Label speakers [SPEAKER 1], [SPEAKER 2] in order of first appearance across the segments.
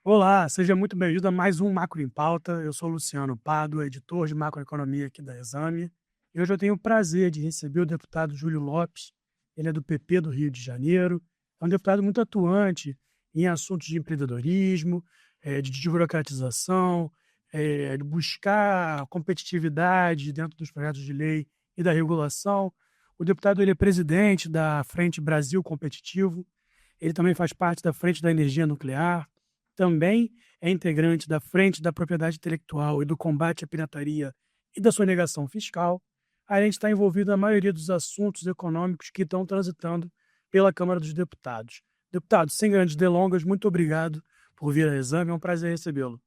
[SPEAKER 1] Olá, seja muito bem-vindo a mais um Macro em Pauta. Eu sou Luciano Pádua, editor de macroeconomia aqui da Exame. E hoje eu tenho o prazer de receber o deputado Júlio Lopes. Ele é do PP do Rio de Janeiro. É um deputado muito atuante em assuntos de empreendedorismo, de desburocratização, de buscar competitividade dentro dos projetos de lei e da regulação. O deputado ele é presidente da Frente Brasil Competitivo. Ele também faz parte da Frente da Energia Nuclear. Também é integrante da Frente da Propriedade Intelectual e do Combate à Pirataria e da Sonegação Fiscal. A gente está envolvido na maioria dos assuntos econômicos que estão transitando pela Câmara dos Deputados. Deputado, sem grandes delongas, muito obrigado por vir ao Exame, é um prazer recebê-lo.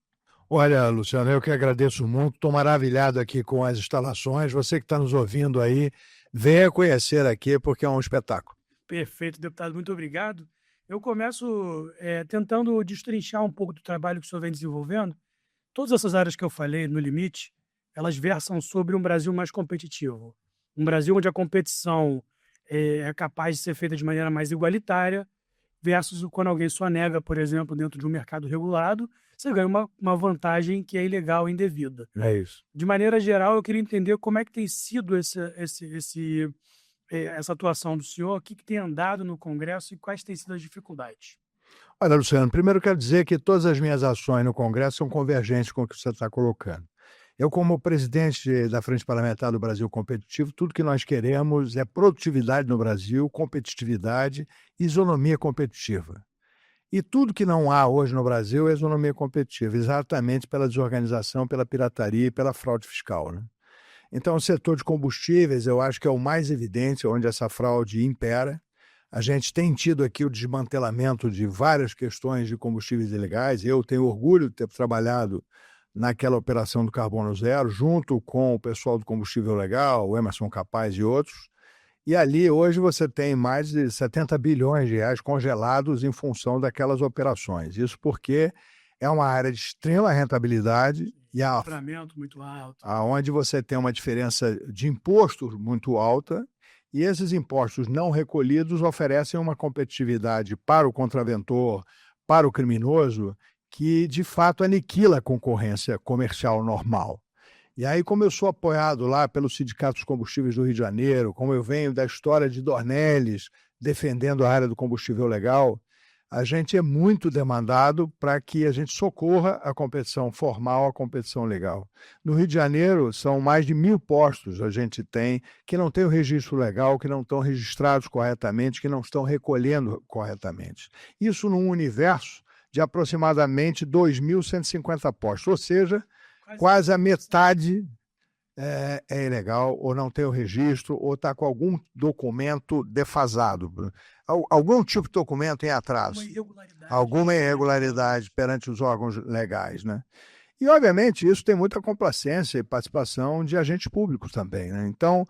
[SPEAKER 2] Olha, Luciano, eu que agradeço muito, estou maravilhado aqui com as instalações. Você que está nos ouvindo aí, venha conhecer aqui porque é um espetáculo.
[SPEAKER 1] Perfeito, deputado, muito obrigado. Eu começo tentando destrinchar um pouco do trabalho que o senhor vem desenvolvendo. Todas essas áreas que eu falei no limite, elas versam sobre um Brasil mais competitivo. Um Brasil onde a competição é capaz de ser feita de maneira mais igualitária, versus quando alguém só nega, por exemplo, dentro de um mercado regulado, você ganha uma vantagem que é ilegal e indevida.
[SPEAKER 2] É isso.
[SPEAKER 1] De maneira geral, eu queria entender como é que tem sido essa atuação do senhor, o que tem andado no Congresso e quais têm sido as dificuldades.
[SPEAKER 2] Olha, Luciano, primeiro quero dizer que todas as minhas ações no Congresso são convergentes com o que você está colocando. Eu, como presidente da Frente Parlamentar do Brasil Competitivo, tudo que nós queremos é produtividade no Brasil, competitividade e isonomia competitiva. E tudo que não há hoje no Brasil é isonomia competitiva, exatamente pela desorganização, pela pirataria e pela fraude fiscal, né? Então, o setor de combustíveis, eu acho que é o mais evidente, onde essa fraude impera. A gente tem tido aqui o desmantelamento de várias questões de combustíveis ilegais. Eu tenho orgulho de ter trabalhado naquela operação do Carbono Zero, junto com o pessoal do Combustível Legal, o Emerson Capaz e outros. E ali, hoje, você tem mais de 70 bilhões de reais congelados em função daquelas operações. Isso porque é uma área de extrema rentabilidade e
[SPEAKER 1] Faturamento muito alto.
[SPEAKER 2] aonde você tem uma diferença de impostos muito alta, e esses impostos não recolhidos oferecem uma competitividade para o contraventor, para o criminoso, que de fato aniquila a concorrência comercial normal. E aí, como eu sou apoiado lá pelo Sindicato dos Combustíveis do Rio de Janeiro, como eu venho da história de Dornelles, defendendo a área do combustível legal, a gente é muito demandado para que a gente socorra a competição formal, a competição legal. No Rio de Janeiro, são mais de 1.000 postos a gente tem que não têm o registro legal, que não estão registrados corretamente, que não estão recolhendo corretamente. Isso num universo de aproximadamente 2.150 postos, ou seja, quase a metade é ilegal, ou não tem o registro, ou está com algum documento defasado. Algum tipo de documento em atraso. Alguma irregularidade perante os órgãos legais, né? E, obviamente, isso tem muita complacência e participação de agentes públicos também, né? Então,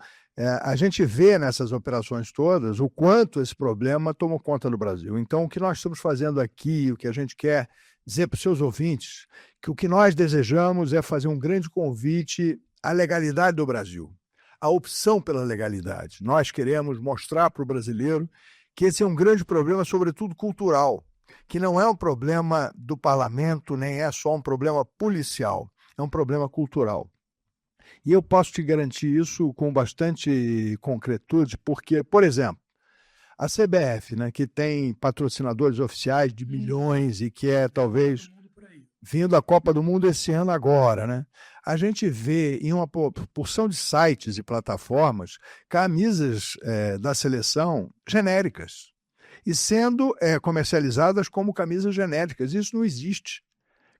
[SPEAKER 2] a gente vê nessas operações todas o quanto esse problema tomou conta do Brasil. Então, o que nós estamos fazendo aqui, o que a gente quer dizer para os seus ouvintes, que o que nós desejamos é fazer um grande convite à legalidade do Brasil, à opção pela legalidade. Nós queremos mostrar para o brasileiro que esse é um grande problema, sobretudo cultural, que não é um problema do parlamento, nem é só um problema policial, é um problema cultural. E eu posso te garantir isso com bastante concretude, porque, por exemplo, a CBF, né, que tem patrocinadores oficiais de milhões e que é talvez vindo a Copa do Mundo esse ano agora, né? A gente vê em uma porção de sites e plataformas camisas da seleção genéricas e sendo comercializadas como camisas genéricas. Isso não existe.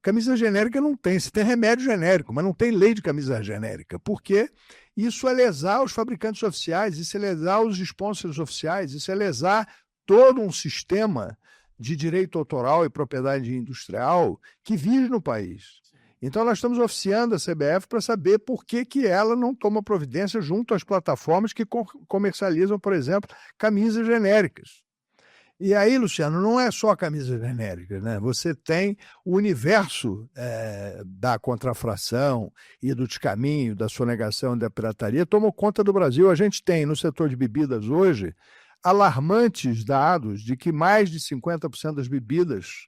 [SPEAKER 2] Camisa genérica não tem. Se tem remédio genérico, mas não tem lei de camisa genérica. Por quê? Isso é lesar os fabricantes oficiais, isso é lesar os sponsors oficiais, isso é lesar todo um sistema de direito autoral e propriedade industrial que vive no país. Então, nós estamos oficiando a CBF para saber por que ela não toma providência junto às plataformas que comercializam, por exemplo, camisas genéricas. E aí, Luciano, não é só a camisa genérica, né? Você tem o universo da contrafação e do descaminho, da sonegação e da pirataria, tomou conta do Brasil. A gente tem, no setor de bebidas hoje, alarmantes dados de que mais de 50% das bebidas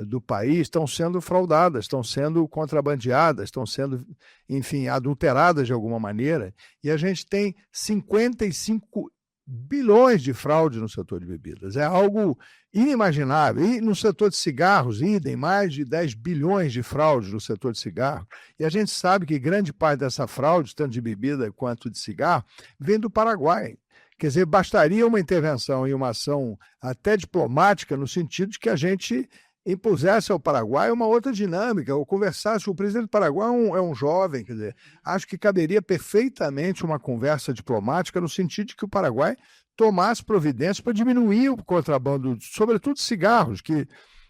[SPEAKER 2] do país estão sendo fraudadas, estão sendo contrabandeadas, estão sendo, enfim, adulteradas de alguma maneira, e a gente tem 55 bilhões de fraude no setor de bebidas. É algo inimaginável. E no setor de cigarros, idem, mais de 10 bilhões de fraude no setor de cigarro. E a gente sabe que grande parte dessa fraude, tanto de bebida quanto de cigarro, vem do Paraguai. Quer dizer, bastaria uma intervenção e uma ação até diplomática, no sentido de que a gente impusesse ao Paraguai uma outra dinâmica, ou conversasse. O presidente do Paraguai é um jovem, quer dizer, acho que caberia perfeitamente uma conversa diplomática, no sentido de que o Paraguai tomasse providências para diminuir o contrabando, sobretudo de cigarros, que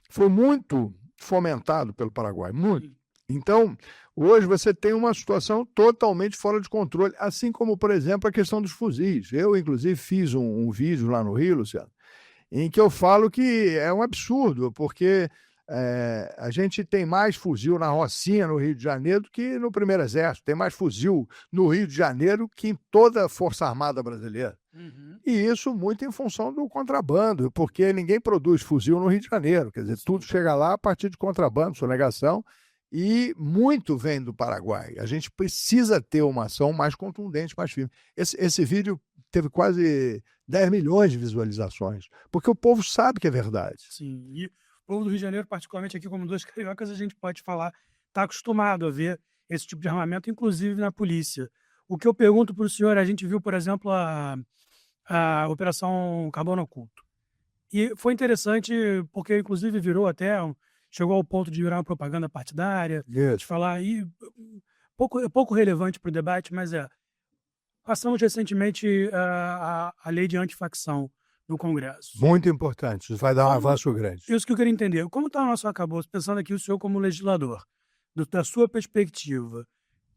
[SPEAKER 2] foi muito fomentado pelo Paraguai, muito. Então, hoje você tem uma situação totalmente fora de controle, assim como, por exemplo, a questão dos fuzis. Eu, inclusive, fiz um vídeo lá no Rio, Luciano, em que eu falo que é um absurdo, porque a gente tem mais fuzil na Rocinha, no Rio de Janeiro, do que no Primeiro Exército. Tem mais fuzil no Rio de Janeiro que em toda a Força Armada brasileira. Uhum. E isso muito em função do contrabando, porque ninguém produz fuzil no Rio de Janeiro. Quer dizer, tudo chega lá a partir de contrabando, sonegação, e muito vem do Paraguai. A gente precisa ter uma ação mais contundente, mais firme. Esse vídeo teve quase 10 milhões de visualizações, porque o povo sabe que é verdade.
[SPEAKER 1] Sim, e o povo do Rio de Janeiro, particularmente aqui como dois cariocas, a gente pode falar, está acostumado a ver esse tipo de armamento, inclusive na polícia. O que eu pergunto para o senhor, a gente viu, por exemplo, a Operação Carbono Oculto. E foi interessante porque, inclusive, chegou ao ponto de virar uma propaganda partidária, de falar, e pouco relevante para o debate, mas passamos recentemente a lei de antifacção no Congresso.
[SPEAKER 2] Muito importante, isso vai dar um avanço grande.
[SPEAKER 1] Isso que eu queria entender. Como está o nosso arcabouço? Pensando aqui o senhor como legislador, da sua perspectiva,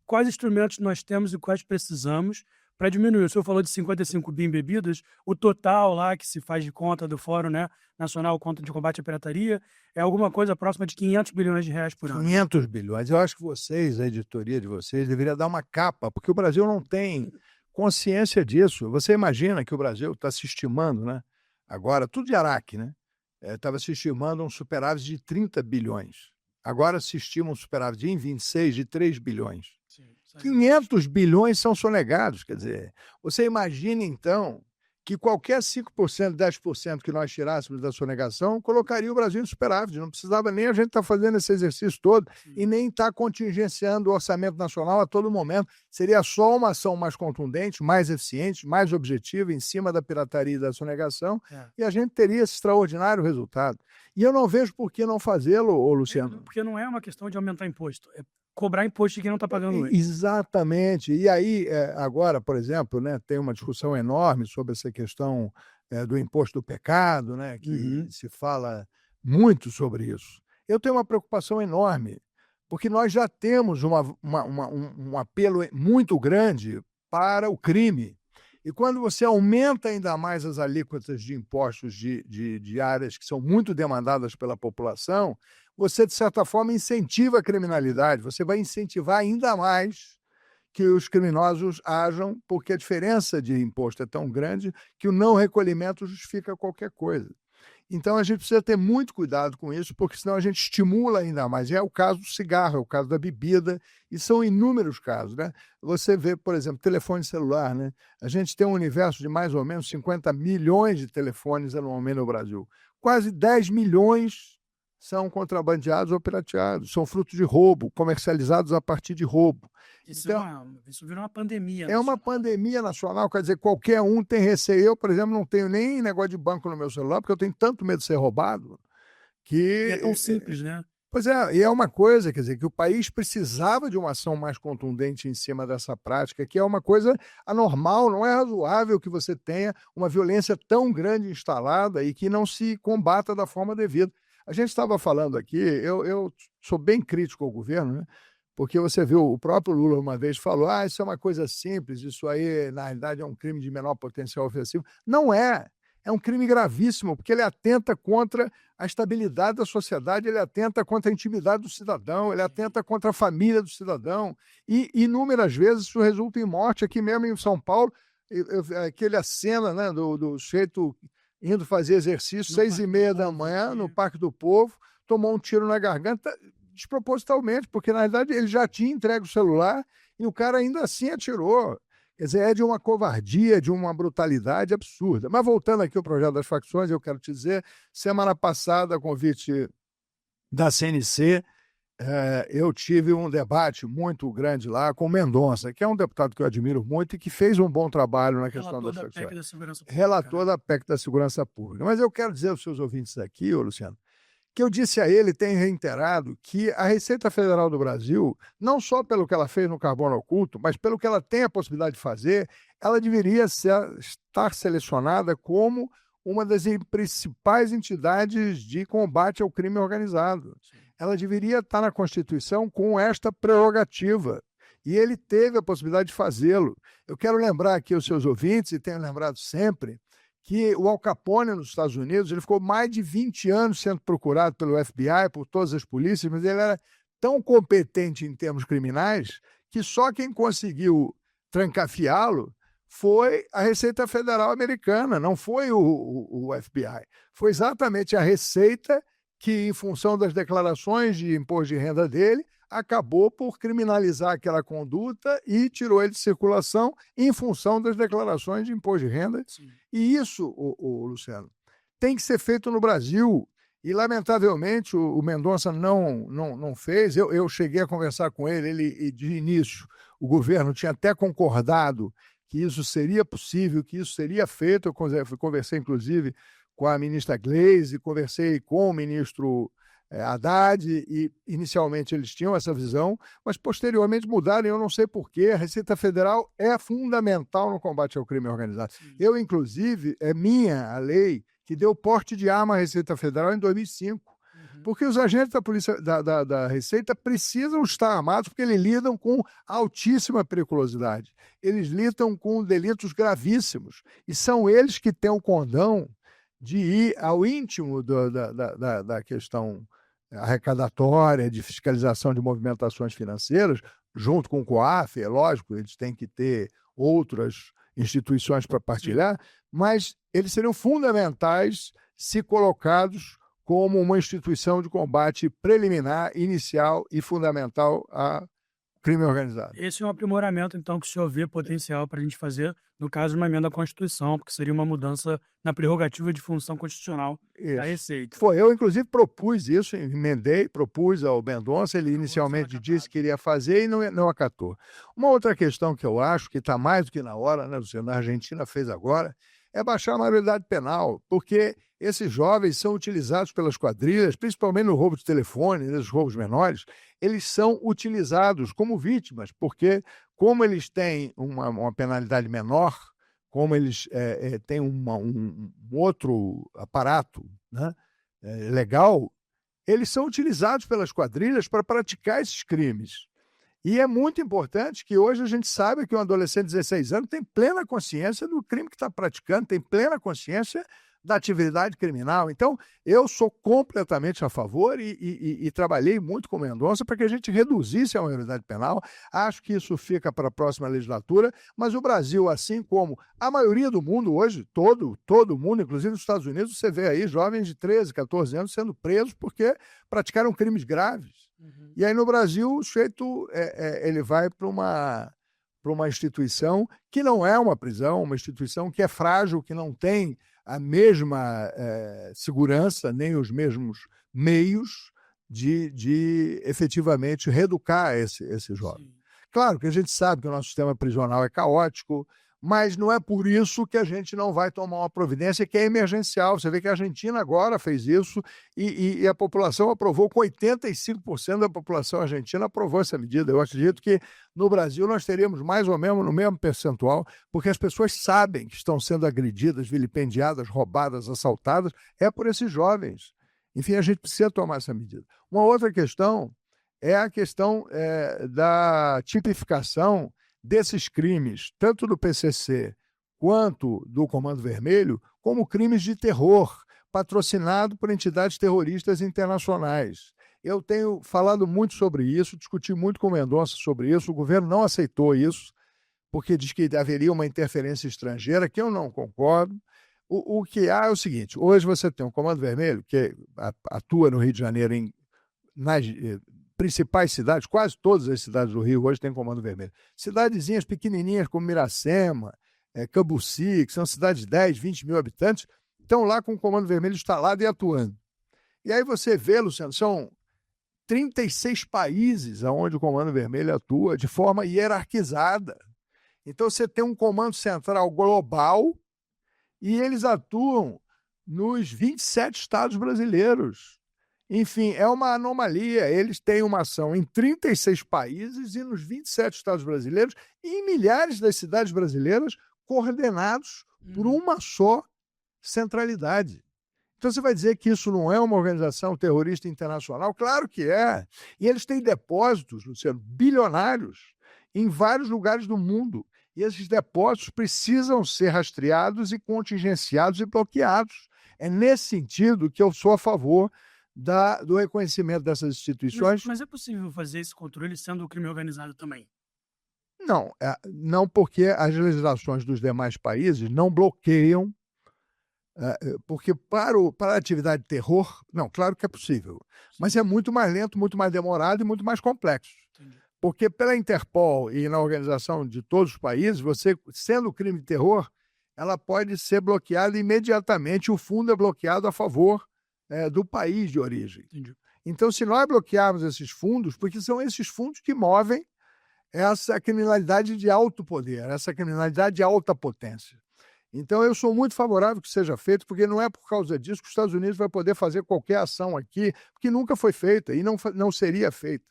[SPEAKER 1] quais instrumentos nós temos e quais precisamos para diminuir? O senhor falou de 55 bi em bebidas, o total lá que se faz de conta do Fórum, né, Nacional de Combate à Pirataria é alguma coisa próxima de 500 bilhões de reais por ano.
[SPEAKER 2] 500 bilhões. Eu acho que vocês, a editoria de vocês, deveria dar uma capa, porque o Brasil não tem consciência disso. Você imagina que o Brasil está se estimando, né? Agora, tudo de Araque, né? Estava se estimando um superávit de 30 bilhões. Agora se estima um superávit em 26 de 3 bilhões. Sim, 500 bilhões são sonegados, quer dizer, você imagina então que qualquer 5%, 10% que nós tirássemos da sonegação colocaria o Brasil em superávit, não precisava nem a gente estar fazendo esse exercício todo. Sim. E nem estar contingenciando o orçamento nacional a todo momento. Seria só uma ação mais contundente, mais eficiente, mais objetiva em cima da pirataria e da sonegação, e a gente teria esse extraordinário resultado. E eu não vejo por que não fazê-lo, Luciano.
[SPEAKER 1] Porque não é uma questão de aumentar imposto, é cobrar imposto de quem não está pagando ele.
[SPEAKER 2] Exatamente. E aí, agora, por exemplo, né, tem uma discussão enorme sobre essa questão do imposto do pecado, né, que se fala muito sobre isso. Eu tenho uma preocupação enorme, porque nós já temos um apelo muito grande para o crime. E quando você aumenta ainda mais as alíquotas de impostos de áreas que são muito demandadas pela população, você, de certa forma, incentiva a criminalidade. Você vai incentivar ainda mais que os criminosos ajam, porque a diferença de imposto é tão grande que o não recolhimento justifica qualquer coisa. Então, a gente precisa ter muito cuidado com isso, porque senão a gente estimula ainda mais. E é o caso do cigarro, é o caso da bebida, e são inúmeros casos, né? Você vê, por exemplo, telefone celular, né? A gente tem um universo de mais ou menos 50 milhões de telefones anualmente no Brasil. Quase 10 milhões são contrabandeados ou pirateados, são fruto de roubo, comercializados a partir de roubo.
[SPEAKER 1] Isso virou uma pandemia.
[SPEAKER 2] É uma pandemia nacional, quer dizer, qualquer um tem receio. Eu, por exemplo, não tenho nem negócio de banco no meu celular, porque eu tenho tanto medo de ser roubado que...
[SPEAKER 1] E é tão simples, né?
[SPEAKER 2] Pois é, e é uma coisa, quer dizer, que o país precisava de uma ação mais contundente em cima dessa prática, que é uma coisa anormal, não é razoável que você tenha uma violência tão grande instalada e que não se combata da forma devida. A gente estava falando aqui, eu sou bem crítico ao governo, né? Porque você viu, o próprio Lula uma vez falou, isso é uma coisa simples, isso aí, na realidade, é um crime de menor potencial ofensivo. Não é. É um crime gravíssimo, porque ele atenta contra a estabilidade da sociedade, ele atenta contra a intimidade do cidadão, ele atenta contra a família do cidadão, e inúmeras vezes isso resulta em morte. Aqui mesmo em São Paulo, aquela cena, né, do sujeito indo fazer exercício, 6h30 da manhã, no Parque do Povo, tomou um tiro na garganta despropositalmente, porque na realidade ele já tinha entregue o celular e o cara ainda assim atirou. Quer dizer, é de uma covardia, de uma brutalidade absurda. Mas voltando aqui ao projeto das facções, eu quero te dizer, semana passada, a convite da CNC, eu tive um debate muito grande lá com o Mendonça, que é um deputado que eu admiro muito e que fez um bom trabalho na questão das facções. Relator da PEC da Segurança Pública. Mas eu quero dizer aos seus ouvintes aqui, Luciano, que eu disse a ele, tenho reiterado, que a Receita Federal do Brasil, não só pelo que ela fez no carbono oculto, mas pelo que ela tem a possibilidade de fazer, ela deveria estar selecionada como uma das principais entidades de combate ao crime organizado. Ela deveria estar na Constituição com esta prerrogativa. E ele teve a possibilidade de fazê-lo. Eu quero lembrar aqui aos seus ouvintes, e tenho lembrado sempre, que o Al Capone nos Estados Unidos, ele ficou mais de 20 anos sendo procurado pelo FBI, por todas as polícias, mas ele era tão competente em termos criminais que só quem conseguiu trancafiá-lo foi a Receita Federal Americana, não foi o FBI. Foi exatamente a Receita que, em função das declarações de imposto de renda dele, acabou por criminalizar aquela conduta e tirou ele de circulação em função das declarações de imposto de renda. Sim. E isso, Luciano, tem que ser feito no Brasil. E, lamentavelmente, o Mendonça não fez. Eu cheguei a conversar com ele, e de início o governo tinha até concordado que isso seria possível, que isso seria feito. Eu conversei, inclusive, com a ministra Gleisi, conversei com o ministro Haddad, e inicialmente eles tinham essa visão, mas posteriormente mudaram, e eu não sei porquê. A Receita Federal é fundamental no combate ao crime organizado. Sim. Eu, inclusive, é minha a lei que deu porte de arma à Receita Federal em 2005, porque os agentes da polícia da Receita precisam estar armados, porque eles lidam com altíssima periculosidade. Eles lidam com delitos gravíssimos, e são eles que têm o condão de ir ao íntimo da questão arrecadatória, de fiscalização de movimentações financeiras, junto com o COAF, é lógico, eles têm que ter outras instituições para partilhar, mas eles seriam fundamentais se colocados como uma instituição de combate preliminar, inicial e fundamental a crime organizado.
[SPEAKER 1] Esse é um aprimoramento, então, que o senhor vê potencial para a gente fazer, no caso, uma emenda à Constituição, porque seria uma mudança na prerrogativa de função constitucional da Receita.
[SPEAKER 2] Eu, inclusive, propus isso, propus ao Mendonça, ele inicialmente disse que iria fazer e não acatou. Uma outra questão que eu acho que está mais do que na hora, né, Luciano, a Argentina fez agora, é baixar a maioridade penal, porque esses jovens são utilizados pelas quadrilhas, principalmente no roubo de telefone, nos roubos menores, eles são utilizados como vítimas, porque como eles têm uma penalidade menor, como eles têm um outro aparato, né, legal, eles são utilizados pelas quadrilhas para praticar esses crimes. E é muito importante que hoje a gente saiba que um adolescente de 16 anos tem plena consciência do crime que está praticando, tem plena consciência da atividade criminal. Então, eu sou completamente a favor e trabalhei muito com o Mendonça para que a gente reduzisse a maioridade penal. Acho que isso fica para a próxima legislatura, mas o Brasil, assim como a maioria do mundo hoje, todo mundo, inclusive nos Estados Unidos, você vê aí jovens de 13, 14 anos sendo presos porque praticaram crimes graves. Uhum. E aí no Brasil o sujeito ele vai para uma instituição que não é uma prisão, uma instituição que é frágil, que não tem a mesma segurança, nem os mesmos meios de efetivamente reeducar esse jovem. Sim. Claro que a gente sabe que o nosso sistema prisional é caótico, mas não é por isso que a gente não vai tomar uma providência que é emergencial. Você vê que a Argentina agora fez isso e a população aprovou, com 85% da população argentina aprovou essa medida. Eu acredito que no Brasil nós teríamos mais ou menos no mesmo percentual, porque as pessoas sabem que estão sendo agredidas, vilipendiadas, roubadas, assaltadas, é por esses jovens. Enfim, a gente precisa tomar essa medida. Uma outra questão é a questão da tipificação desses crimes, tanto do PCC quanto do Comando Vermelho, como crimes de terror, patrocinado por entidades terroristas internacionais. Eu tenho falado muito sobre isso, discuti muito com o Mendonça sobre isso, o governo não aceitou isso, porque diz que haveria uma interferência estrangeira, que eu não concordo. O que há é o seguinte: hoje você tem um Comando Vermelho que atua no Rio de Janeiro nas principais cidades, quase todas as cidades do Rio hoje têm Comando Vermelho. Cidadezinhas pequenininhas como Miracema, Cambuci, que são cidades de 10, 20 mil habitantes, estão lá com o Comando Vermelho instalado e atuando. E aí você vê, Luciano, são 36 países onde o Comando Vermelho atua de forma hierarquizada. Então você tem um comando central global e eles atuam nos 27 estados brasileiros. Enfim, é uma anomalia. Eles têm uma ação em 36 países e nos 27 estados brasileiros e em milhares das cidades brasileiras coordenados por uma só centralidade. Então você vai dizer que isso não é uma organização terrorista internacional? Claro que é. E eles têm depósitos, Luciano, bilionários em vários lugares do mundo. E esses depósitos precisam ser rastreados e contingenciados e bloqueados. É nesse sentido que eu sou a favor do reconhecimento dessas instituições.
[SPEAKER 1] Mas é possível fazer esse controle sendo o crime organizado também?
[SPEAKER 2] Não, não, porque as legislações dos demais países não bloqueiam, porque para a atividade de terror, não, claro que é possível, mas é muito mais lento, muito mais demorado e muito mais complexo.
[SPEAKER 1] Entendi.
[SPEAKER 2] Porque pela Interpol e na organização de todos os países, você, sendo crime de terror, ela pode ser bloqueada imediatamente, o fundo é bloqueado a favor do país de origem.
[SPEAKER 1] Entendi.
[SPEAKER 2] Então, se nós bloquearmos esses fundos, porque são esses fundos que movem essa criminalidade de alto poder, essa criminalidade de alta potência. Então, eu sou muito favorável que seja feito, porque não é por causa disso que os Estados Unidos vai poder fazer qualquer ação aqui, porque nunca foi feita e não seria feita.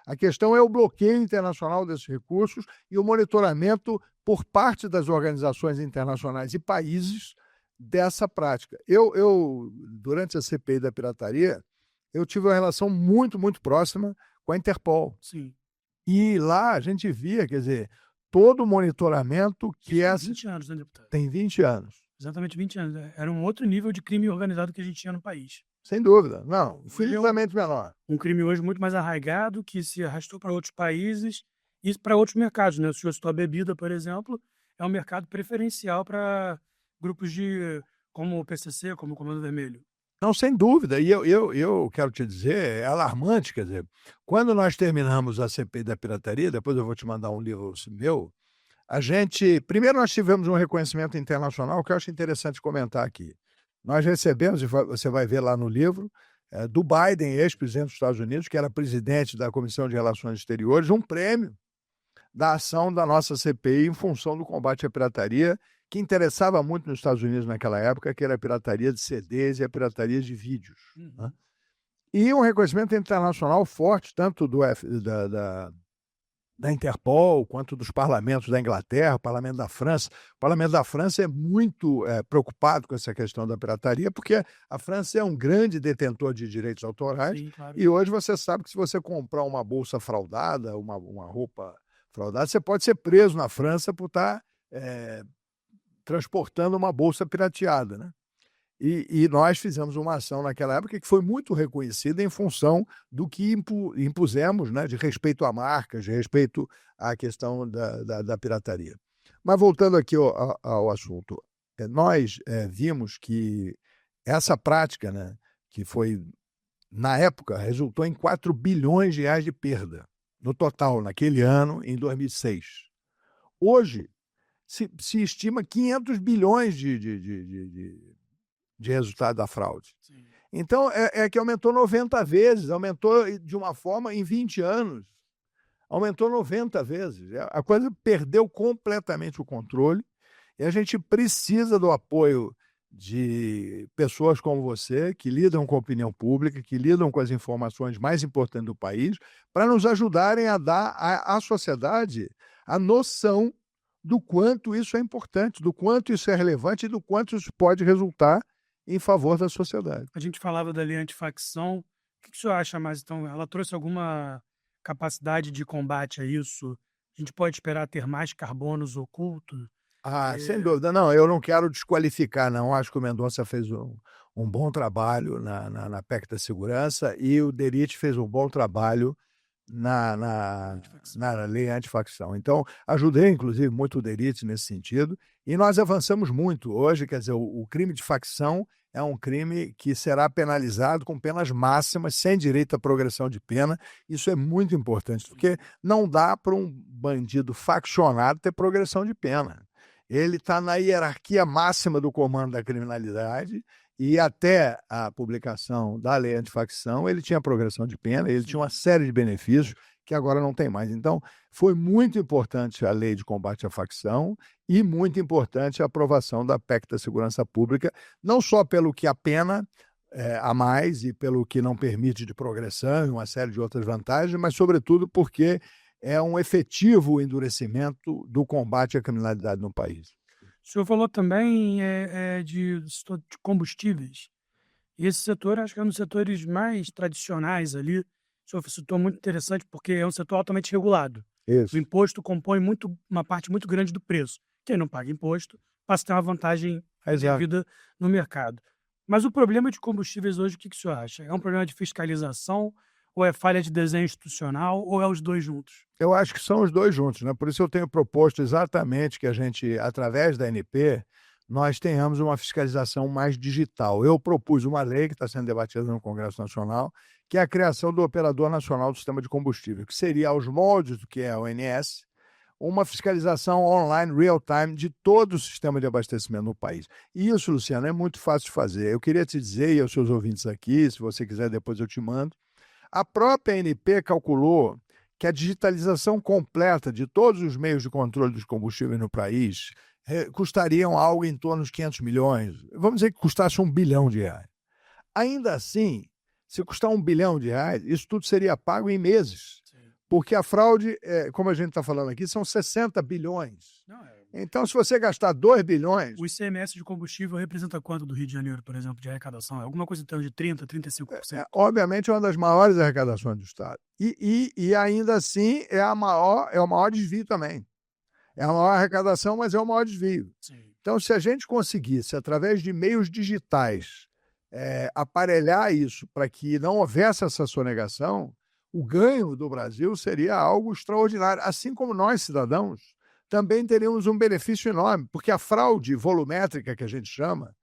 [SPEAKER 2] A questão é o bloqueio internacional desses recursos e o monitoramento por parte das organizações internacionais e países dessa prática. Eu durante a CPI da pirataria, eu tive uma relação muito, muito próxima com a Interpol.
[SPEAKER 1] Sim.
[SPEAKER 2] E lá a gente via, quer dizer, todo o monitoramento que
[SPEAKER 1] Tem 20 anos, né, deputado?
[SPEAKER 2] Tem 20 anos.
[SPEAKER 1] Exatamente 20 anos. Era um outro nível de crime organizado que a gente tinha no país.
[SPEAKER 2] Sem dúvida. Não, infinitamente menor.
[SPEAKER 1] Um crime hoje muito mais arraigado, que se arrastou para outros países e para outros mercados, né? O senhor citou a bebida, por exemplo, é um mercado preferencial para grupos como o PCC, como o Comando Vermelho.
[SPEAKER 2] Não, sem dúvida. E eu quero te dizer, é alarmante, quer dizer, quando nós terminamos a CPI da pirataria, depois eu vou te mandar um livro meu, primeiro nós tivemos um reconhecimento internacional que eu acho interessante comentar aqui. Nós recebemos, e você vai ver lá no livro, do Biden, ex-presidente dos Estados Unidos, que era presidente da Comissão de Relações Exteriores, um prêmio da ação da nossa CPI em função do combate à pirataria, que interessava muito nos Estados Unidos naquela época, que era a pirataria de CDs e a pirataria de vídeos. Né? E um reconhecimento internacional forte, tanto da Interpol, quanto dos parlamentos da Inglaterra, o parlamento da França. O parlamento da França é muito preocupado com essa questão da pirataria, porque a França é um grande detentor de direitos autorais.
[SPEAKER 1] Sim, claro.
[SPEAKER 2] E hoje você sabe que se você comprar uma bolsa fraudada, uma roupa fraudada, você pode ser preso na França por estar transportando uma bolsa pirateada, né? E nós fizemos uma ação naquela época que foi muito reconhecida em função do que impusemos, né, de respeito à marca, de respeito à questão da pirataria. Mas voltando aqui ao assunto, nós vimos que essa prática, né, que foi, na época, resultou em 4 bilhões de reais de perda, no total, naquele ano, em 2006. Hoje, se estima 500 bilhões de resultado da fraude.
[SPEAKER 1] Sim.
[SPEAKER 2] Então, é que aumentou 90 vezes, aumentou de uma forma em 20 anos. Aumentou 90 vezes. A coisa perdeu completamente o controle e a gente precisa do apoio de pessoas como você, que lidam com a opinião pública, que lidam com as informações mais importantes do país, para nos ajudarem a dar à sociedade a noção do quanto isso é importante, do quanto isso é relevante e do quanto isso pode resultar em favor da sociedade.
[SPEAKER 1] A gente falava da lei antifacção. O que o senhor acha mais? Então, ela trouxe alguma capacidade de combate a isso? A gente pode esperar ter mais carbonos ocultos?
[SPEAKER 2] Sem dúvida. Não, eu não quero desqualificar, não. Acho que o Mendonça fez um bom trabalho na PEC da segurança e o Derit fez um bom trabalho na lei antifacção. Então, ajudei, inclusive, muito o Derit nesse sentido, e nós avançamos muito hoje. Quer dizer, o crime de facção é um crime que será penalizado com penas máximas, sem direito à progressão de pena. Isso é muito importante, porque não dá para um bandido faccionado ter progressão de pena. Ele está na hierarquia máxima do comando da criminalidade, e até a publicação da lei antifacção, ele tinha progressão de pena, ele tinha uma série de benefícios que agora não tem mais. Então, foi muito importante a lei de combate à facção e muito importante a aprovação da PEC da Segurança Pública, não só pelo que a pena a mais e pelo que não permite de progressão e uma série de outras vantagens, mas, sobretudo, porque é um efetivo endurecimento do combate à criminalidade no país.
[SPEAKER 1] O senhor falou também de combustíveis. E esse setor, acho que é um dos setores mais tradicionais ali. O senhor citou muito interessante, porque é um setor altamente regulado.
[SPEAKER 2] Isso.
[SPEAKER 1] O imposto compõe uma parte muito grande do preço. Quem não paga imposto passa a ter uma vantagem devida no mercado. Mas o problema de combustíveis hoje, o que o senhor acha? É um problema de fiscalização, ou é falha de desenho institucional, ou é os dois juntos?
[SPEAKER 2] Eu acho que são os dois juntos, né? Por isso eu tenho proposto exatamente que a gente, através da ANP, nós tenhamos uma fiscalização mais digital. Eu propus uma lei que está sendo debatida no Congresso Nacional, que é a criação do Operador Nacional do Sistema de Combustível, que seria, aos moldes do que é a ONS, uma fiscalização online, real-time, de todo o sistema de abastecimento no país. E isso, Luciano, é muito fácil de fazer. Eu queria te dizer, e aos seus ouvintes aqui, se você quiser depois eu te mando, a própria ANP calculou que a digitalização completa de todos os meios de controle dos combustíveis no país custariam algo em torno de 500 milhões. Vamos dizer que custasse R$1 bilhão. Ainda assim, se custar R$1 bilhão, isso tudo seria pago em meses. Sim. Porque a fraude, como a gente está falando aqui, são 60 bilhões. Então, se você gastar 2 bilhões...
[SPEAKER 1] O ICMS de combustível representa quanto do Rio de Janeiro, por exemplo, de arrecadação? É alguma coisa em torno de 30%, 35%?
[SPEAKER 2] Obviamente, é uma das maiores arrecadações do Estado. E ainda assim, é o maior desvio também. É a maior arrecadação, mas é o maior desvio. Sim. Então, se a gente conseguisse, através de meios digitais, aparelhar isso para que não houvesse essa sonegação, o ganho do Brasil seria algo extraordinário. Assim como nós, cidadãos, também teríamos um benefício enorme, porque a fraude volumétrica, que a gente chama,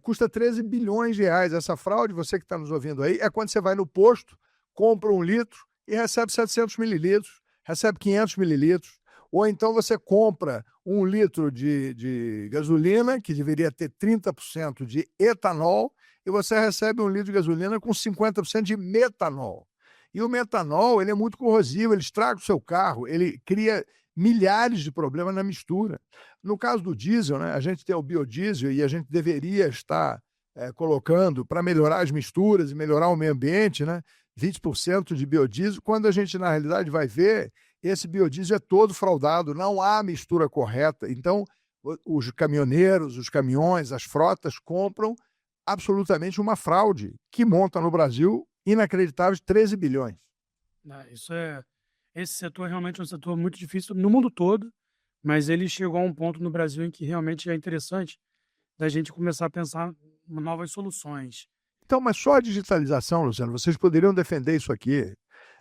[SPEAKER 2] custa R$13 bilhões. Essa fraude, você que está nos ouvindo aí, é quando você vai no posto, compra 1 litro e recebe 700 mililitros, recebe 500 mililitros. Ou então você compra 1 litro de gasolina, que deveria ter 30% de etanol, e você recebe 1 litro de gasolina com 50% de metanol. E o metanol, ele é muito corrosivo, ele estraga o seu carro, ele cria milhares de problemas na mistura. No caso do diesel, né, a gente tem o biodiesel e a gente deveria estar colocando para melhorar as misturas e melhorar o meio ambiente, né, 20% de biodiesel, quando a gente, na realidade, vai ver, esse biodiesel é todo fraudado, não há mistura correta. Então, os caminhoneiros, os caminhões, as frotas compram absolutamente uma fraude que monta no Brasil inacreditáveis 13 bilhões.
[SPEAKER 1] Esse setor realmente é um setor muito difícil no mundo todo, mas ele chegou a um ponto no Brasil em que realmente é interessante da gente começar a pensar em novas soluções.
[SPEAKER 2] Então, mas só a digitalização, Luciano, vocês poderiam defender isso aqui.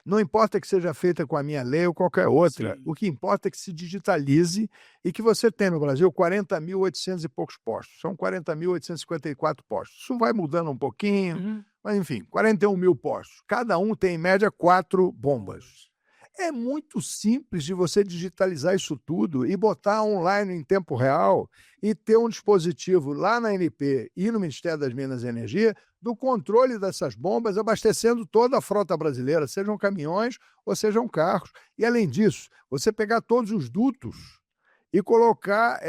[SPEAKER 2] Não importa que seja feita com a minha lei ou qualquer outra. Sim. O que importa é que se digitalize e que você tenha no Brasil 40.800 e poucos postos. São 40.854 postos. Isso vai mudando um pouquinho, mas enfim, 41 mil postos. Cada um tem, em média, 4 bombas. É muito simples de você digitalizar isso tudo e botar online em tempo real e ter um dispositivo lá na ANP e no Ministério das Minas e Energia do controle dessas bombas, abastecendo toda a frota brasileira, sejam caminhões ou sejam carros. E, além disso, você pegar todos os dutos e colocar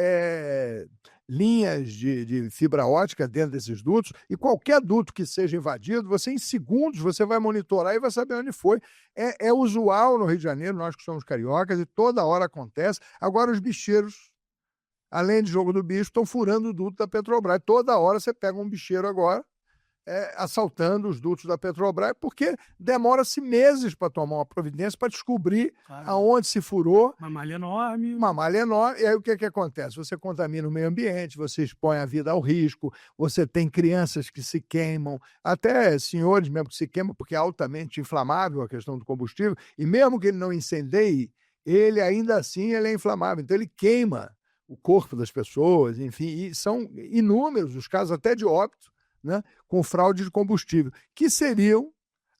[SPEAKER 2] linhas de fibra ótica dentro desses dutos, e qualquer duto que seja invadido, você em segundos você vai monitorar e vai saber onde foi. É usual no Rio de Janeiro, nós que somos cariocas, e toda hora acontece. Agora os bicheiros, além de jogo do bicho, estão furando o duto da Petrobras. Toda hora você pega um bicheiro agora assaltando os dutos da Petrobras, porque demora-se meses para tomar uma providência, para descobrir aonde se furou.
[SPEAKER 1] Uma malha enorme.
[SPEAKER 2] Uma malha enorme. E aí o que acontece? Você contamina o meio ambiente, você expõe a vida ao risco, você tem crianças que se queimam, até senhores mesmo que se queimam, porque é altamente inflamável a questão do combustível, e mesmo que ele não incendeie, ele ainda assim ele é inflamável, então ele queima o corpo das pessoas, enfim, e são inúmeros os casos até de óbito, né, com fraude de combustível, que seriam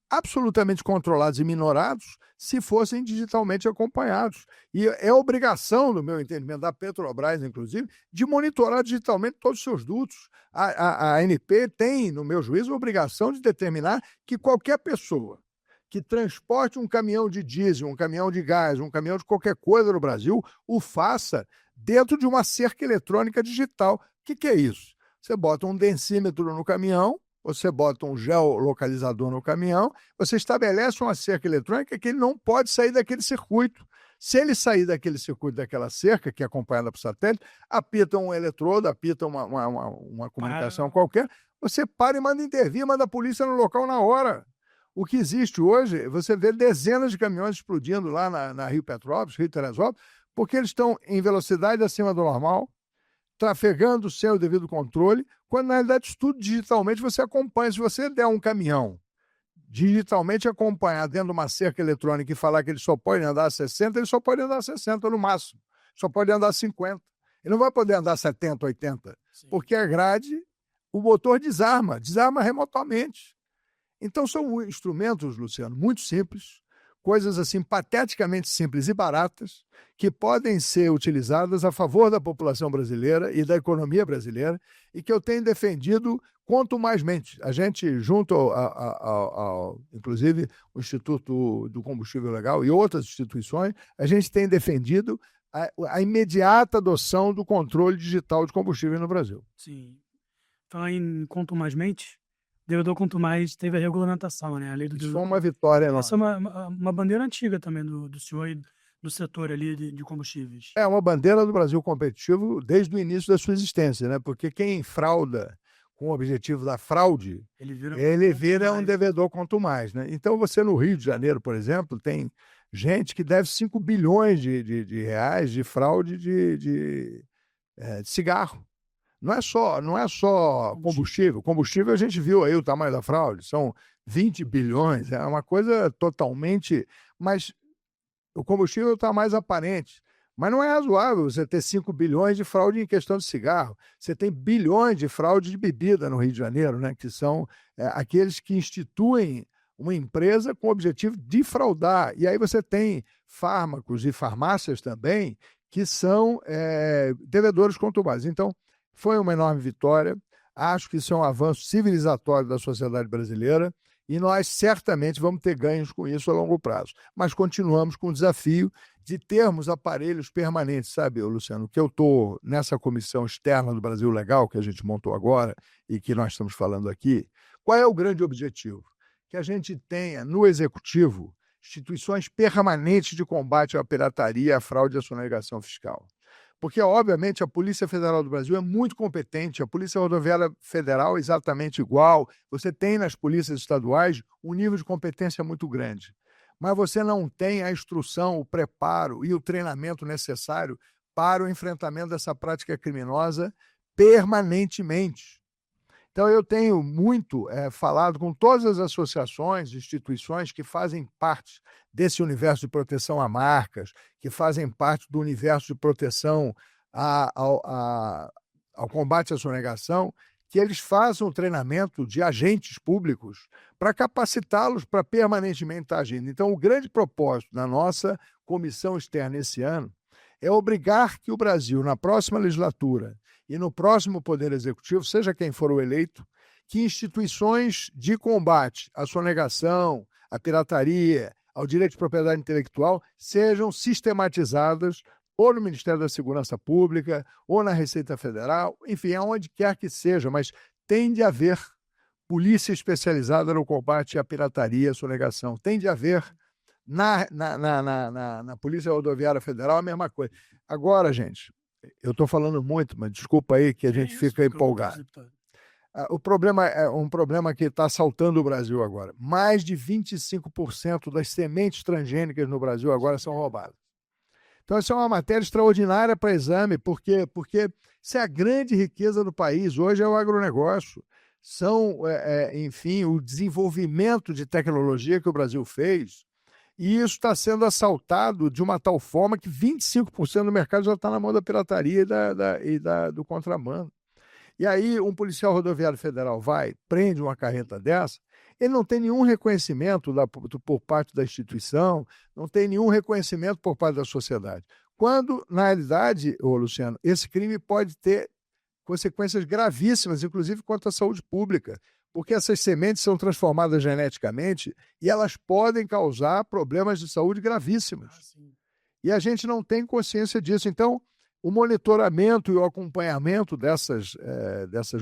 [SPEAKER 2] absolutamente controlados e minorados se fossem digitalmente acompanhados. E é obrigação, no meu entendimento, da Petrobras, inclusive, de monitorar digitalmente todos os seus dutos. A ANP tem, no meu juízo, a obrigação de determinar que qualquer pessoa que transporte um caminhão de diesel, um caminhão de gás, um caminhão de qualquer coisa no Brasil, o faça dentro de uma cerca eletrônica digital. O que é isso? Você bota um densímetro no caminhão, você bota um geolocalizador no caminhão, você estabelece uma cerca eletrônica que ele não pode sair daquele circuito. Se ele sair daquele circuito, daquela cerca, que é acompanhada por satélite, apita um eletrodo, apita uma comunicação qualquer, você para e manda intervir, manda a polícia no local na hora. O que existe hoje, você vê dezenas de caminhões explodindo lá na Rio Petrópolis, Rio Teresópolis, porque eles estão em velocidade acima do normal, trafegando sem o devido controle, quando na realidade isso tudo digitalmente você acompanha. Se você der um caminhão digitalmente acompanhado dentro de uma cerca eletrônica e falar que ele só pode andar a 60, ele só pode andar a 60 no máximo, só pode andar a 50. Ele não vai poder andar a 70, 80, Sim. Porque a grade, o motor desarma remotamente. Então são instrumentos, Luciano, muito simples, coisas assim pateticamente simples e baratas, que podem ser utilizadas a favor da população brasileira e da economia brasileira, e que eu tenho defendido contumazmente. A gente, junto inclusive, o Instituto do Combustível Legal e outras instituições, a gente tem defendido a imediata adoção do controle digital de combustível no Brasil.
[SPEAKER 1] Sim. Falar em contumazmente, devedor quanto mais teve a regulamentação, né? A lei do
[SPEAKER 2] Isso foi uma vitória enorme.
[SPEAKER 1] Essa é uma bandeira antiga também do senhor e do setor ali de combustíveis.
[SPEAKER 2] É uma bandeira do Brasil competitivo desde o início da sua existência, né? Porque quem frauda com o objetivo da fraude, ele vira um devedor quanto mais, né? Então você no Rio de Janeiro, por exemplo, tem gente que deve 5 bilhões de reais de fraude de cigarro. Não é só combustível. Combustível a gente viu aí o tamanho da fraude, são 20 bilhões, é uma coisa totalmente... Mas o combustível está mais aparente. Mas não é razoável você ter 5 bilhões de fraude em questão de cigarro. Você tem bilhões de fraude de bebida no Rio de Janeiro, né? Que são aqueles que instituem uma empresa com o objetivo de fraudar. E aí você tem fármacos e farmácias também que são devedores contumazes. Então, foi uma enorme vitória, acho que isso é um avanço civilizatório da sociedade brasileira e nós certamente vamos ter ganhos com isso a longo prazo. Mas continuamos com o desafio de termos aparelhos permanentes, sabe, Luciano? Que eu estou nessa comissão externa do Brasil Legal, que a gente montou agora e que nós estamos falando aqui. Qual é o grande objetivo? Que a gente tenha no Executivo instituições permanentes de combate à pirataria, à fraude e à sonegação fiscal. Porque, obviamente, a Polícia Federal do Brasil é muito competente, a Polícia Rodoviária Federal é exatamente igual, você tem nas polícias estaduais um nível de competência muito grande, mas você não tem a instrução, o preparo e o treinamento necessário para o enfrentamento dessa prática criminosa permanentemente. Então, eu tenho muito falado com todas as associações, instituições que fazem parte desse universo de proteção a marcas, que fazem parte do universo de proteção ao combate à sonegação, que eles façam o treinamento de agentes públicos para capacitá-los para permanentemente estar agindo. Então, o grande propósito da nossa comissão externa esse ano é obrigar que o Brasil, na próxima legislatura e no próximo Poder Executivo, seja quem for o eleito, que instituições de combate à sonegação, à pirataria, ao direito de propriedade intelectual sejam sistematizadas ou no Ministério da Segurança Pública, ou na Receita Federal, enfim, aonde quer que seja, mas tem de haver polícia especializada no combate à pirataria, à sonegação. Tem de haver na Polícia Rodoviária Federal a mesma coisa. Agora, gente, eu estou falando muito, mas desculpa aí que a gente fica empolgado. O problema é um problema que está assaltando o Brasil agora. Mais de 25% das sementes transgênicas no Brasil agora são roubadas. Então, isso é uma matéria extraordinária para exame, porque isso é a grande riqueza do país. Hoje é o agronegócio. São, enfim, o desenvolvimento de tecnologia que o Brasil fez, e isso está sendo assaltado de uma tal forma que 25% do mercado já está na mão da pirataria do contrabando. E aí um policial rodoviário federal prende uma carreta dessa, ele não tem nenhum reconhecimento por parte da instituição, não tem nenhum reconhecimento por parte da sociedade. Quando, na realidade, Luciano, esse crime pode ter consequências gravíssimas, inclusive quanto à saúde pública, porque essas sementes são transformadas geneticamente e elas podem causar problemas de saúde gravíssimos. E a gente não tem consciência disso. Então, o monitoramento e o acompanhamento dessas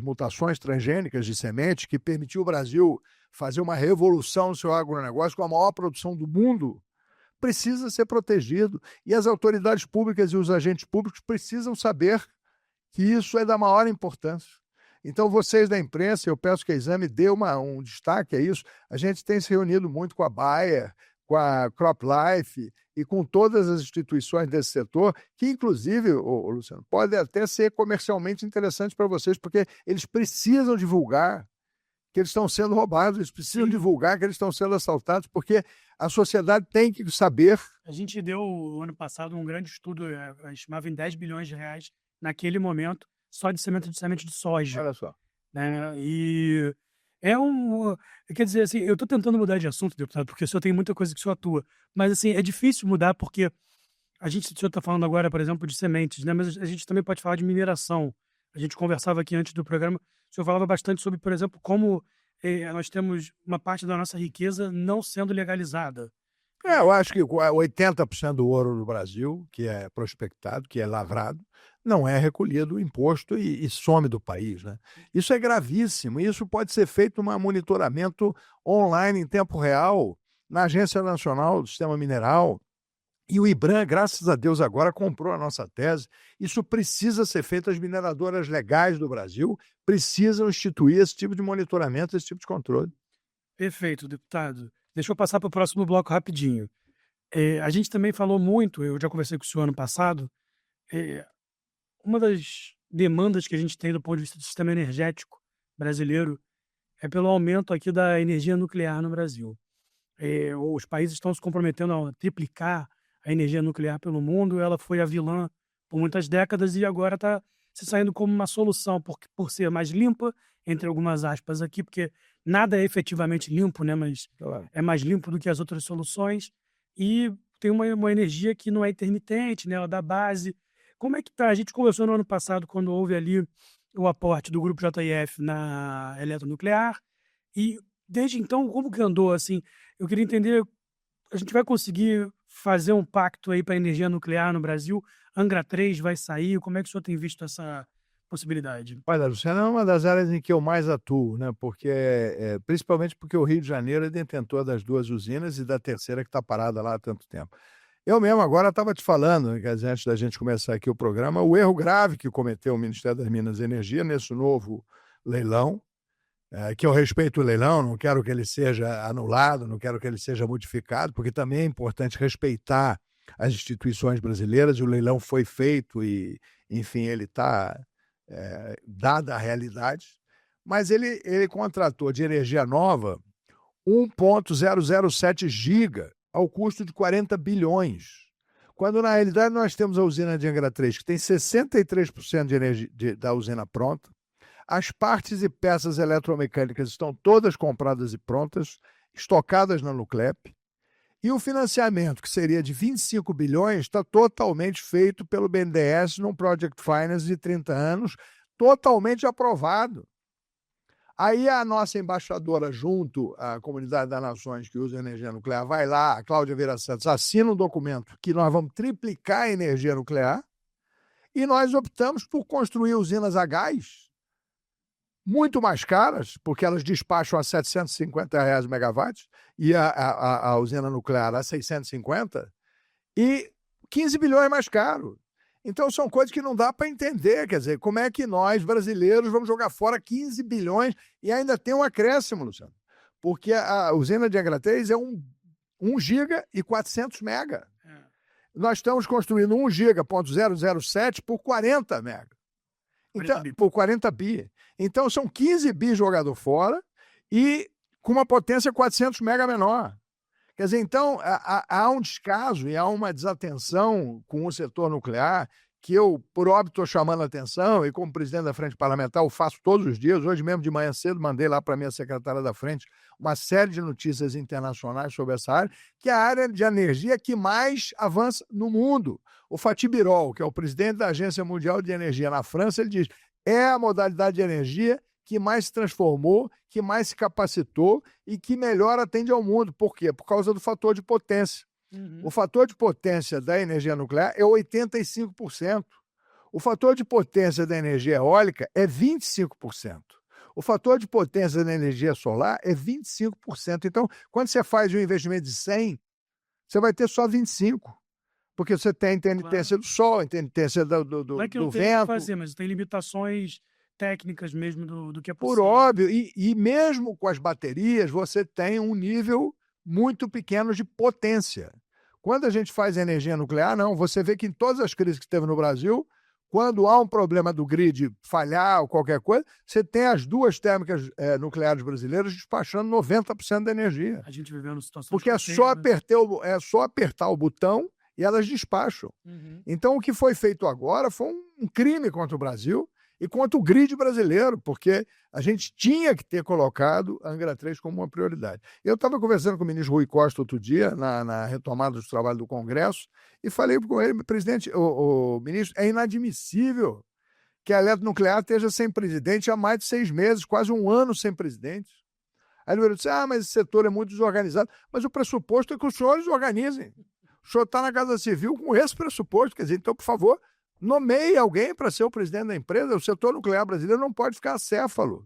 [SPEAKER 2] mutações transgênicas de semente, que permitiu o Brasil fazer uma revolução no seu agronegócio com a maior produção do mundo, precisa ser protegido. E as autoridades públicas e os agentes públicos precisam saber que isso é da maior importância. Então, vocês da imprensa, eu peço que a Exame dê um destaque a isso. A gente tem se reunido muito com a Bayer, com a CropLife e com todas as instituições desse setor, que inclusive, Luciano, pode até ser comercialmente interessante para vocês, porque eles precisam divulgar que eles estão sendo roubados, eles precisam divulgar que eles estão sendo assaltados, porque a sociedade tem que saber.
[SPEAKER 1] A gente deu, ano passado, um grande estudo, estimava em 10 bilhões de reais, naquele momento, só de semente de soja.
[SPEAKER 2] Olha só.
[SPEAKER 1] Né? E quer dizer, assim, eu estou tentando mudar de assunto, deputado, porque o senhor tem muita coisa que o senhor atua, mas assim, é difícil mudar porque o senhor está falando agora, por exemplo, de sementes, né? Mas a gente também pode falar de mineração. A gente conversava aqui antes do programa, o senhor falava bastante sobre, por exemplo, como nós temos uma parte da nossa riqueza não sendo legalizada.
[SPEAKER 2] Eu acho que 80% do ouro do Brasil, que é prospectado, que é lavrado, não é recolhido o imposto e some do país, né? Isso é gravíssimo. Isso pode ser feito um monitoramento online em tempo real na Agência Nacional do Sistema Mineral. E o IBRAM, graças a Deus, agora comprou a nossa tese. Isso precisa ser feito. As mineradoras legais do Brasil precisam instituir esse tipo de monitoramento, esse tipo de controle.
[SPEAKER 1] Perfeito, deputado. Deixa eu passar para o próximo bloco rapidinho. A gente também falou muito, eu já conversei com o senhor ano passado, uma das demandas que a gente tem do ponto de vista do sistema energético brasileiro é pelo aumento aqui da energia nuclear no Brasil. Os países estão se comprometendo a triplicar a energia nuclear pelo mundo, ela foi a vilã por muitas décadas e agora está se saindo como uma solução por ser mais limpa, entre algumas aspas aqui, porque nada é efetivamente limpo, né? Mas é mais limpo do que as outras soluções e tem uma energia que não é intermitente, né? Ela dá base. Como é que tá? A gente conversou no ano passado, quando houve ali o aporte do Grupo JIF na eletronuclear, e desde então, como que andou, assim? Eu queria entender, a gente vai conseguir fazer um pacto aí para a energia nuclear no Brasil? Angra 3 vai sair? Como é que o senhor tem visto essa possibilidade?
[SPEAKER 2] Olha, Luciano, é uma das áreas em que eu mais atuo, né? Porque, principalmente porque o Rio de Janeiro é detentor das 2 usinas e da terceira que está parada lá há tanto tempo. Eu mesmo agora estava te falando, quer dizer, antes da gente começar aqui o programa, o erro grave que cometeu o Ministério das Minas e Energia nesse novo leilão, que eu respeito o leilão, não quero que ele seja anulado, não quero que ele seja modificado, porque também é importante respeitar as instituições brasileiras. O leilão foi feito e, enfim, ele está dada a realidade, mas ele contratou de energia nova 1,007 giga ao custo de 40 bilhões. Quando, na realidade, nós temos a usina de Angra 3, que tem 63% de energia da usina pronta. As partes e peças eletromecânicas estão todas compradas e prontas, estocadas na Nuclep. E o financiamento, que seria de 25 bilhões, está totalmente feito pelo BNDES num Project Finance de 30 anos, totalmente aprovado. Aí a nossa embaixadora junto à Comunidade das Nações que usa energia nuclear vai lá, a Cláudia Vieira Santos, assina um documento que nós vamos triplicar a energia nuclear e nós optamos por construir usinas a gás muito mais caras, porque elas despacham a R$750 o megawatt e a usina nuclear a 650 e 15 bilhões mais caro. Então, são coisas que não dá para entender. Quer dizer, como é que nós, brasileiros, vamos jogar fora 15 bilhões e ainda tem um acréscimo, Luciano? Porque a usina de Angra 3 é 1 giga e 400 mega. Nós estamos construindo 1 giga.007 por 40 mega. Então, por 40 bi. Então, são 15 bi jogado fora e com uma potência 400 mega menor. Quer dizer, então, há um descaso e há uma desatenção com o setor nuclear que eu, por óbvio, estou chamando a atenção e como presidente da Frente Parlamentar eu faço todos os dias. Hoje mesmo de manhã cedo mandei lá para a minha secretária da Frente uma série de notícias internacionais sobre essa área, que é a área de energia que mais avança no mundo. O Fatih Birol, que é o presidente da Agência Mundial de Energia na França, ele diz: é a modalidade de energia que mais se transformou, que mais se capacitou e que melhor atende ao mundo. Por quê? Por causa do fator de potência. O fator de potência da energia nuclear é 85%. O fator de potência da energia eólica é 25%. O fator de potência da energia solar é 25%. Então, quando você faz um investimento de 100, você vai ter só 25%. Porque você tem intermitência do sol, intermitência do
[SPEAKER 1] Não é que
[SPEAKER 2] do
[SPEAKER 1] não tem o que
[SPEAKER 2] vento.
[SPEAKER 1] fazer, mas tem limitações técnicas mesmo do que é
[SPEAKER 2] Por
[SPEAKER 1] possível.
[SPEAKER 2] óbvio, e mesmo com as baterias, você tem um nível muito pequeno de potência. Quando a gente faz energia nuclear, não. Você vê que em todas as crises que teve no Brasil, quando há um problema do grid falhar ou qualquer coisa, você tem as duas térmicas nucleares brasileiras despachando 90% da energia.
[SPEAKER 1] A gente viveu numa situação
[SPEAKER 2] Porque é só apertar o botão e elas despacham. Então, o que foi feito agora foi um crime contra o Brasil e contra o grid brasileiro, porque a gente tinha que ter colocado a Angra 3 como uma prioridade. Eu estava conversando com o ministro Rui Costa outro dia, na retomada dos trabalhos do Congresso, e falei com ele: presidente, o ministro, é inadmissível que a eletronuclear esteja sem presidente há mais de 6 meses, quase 1 ano sem presidente. Aí ele disse: mas esse setor é muito desorganizado. Mas o pressuposto é que os senhores organizem. O senhor está na Casa Civil com esse pressuposto, quer dizer, então, por favor, nomeie alguém para ser o presidente da empresa. O setor nuclear brasileiro não pode ficar acéfalo.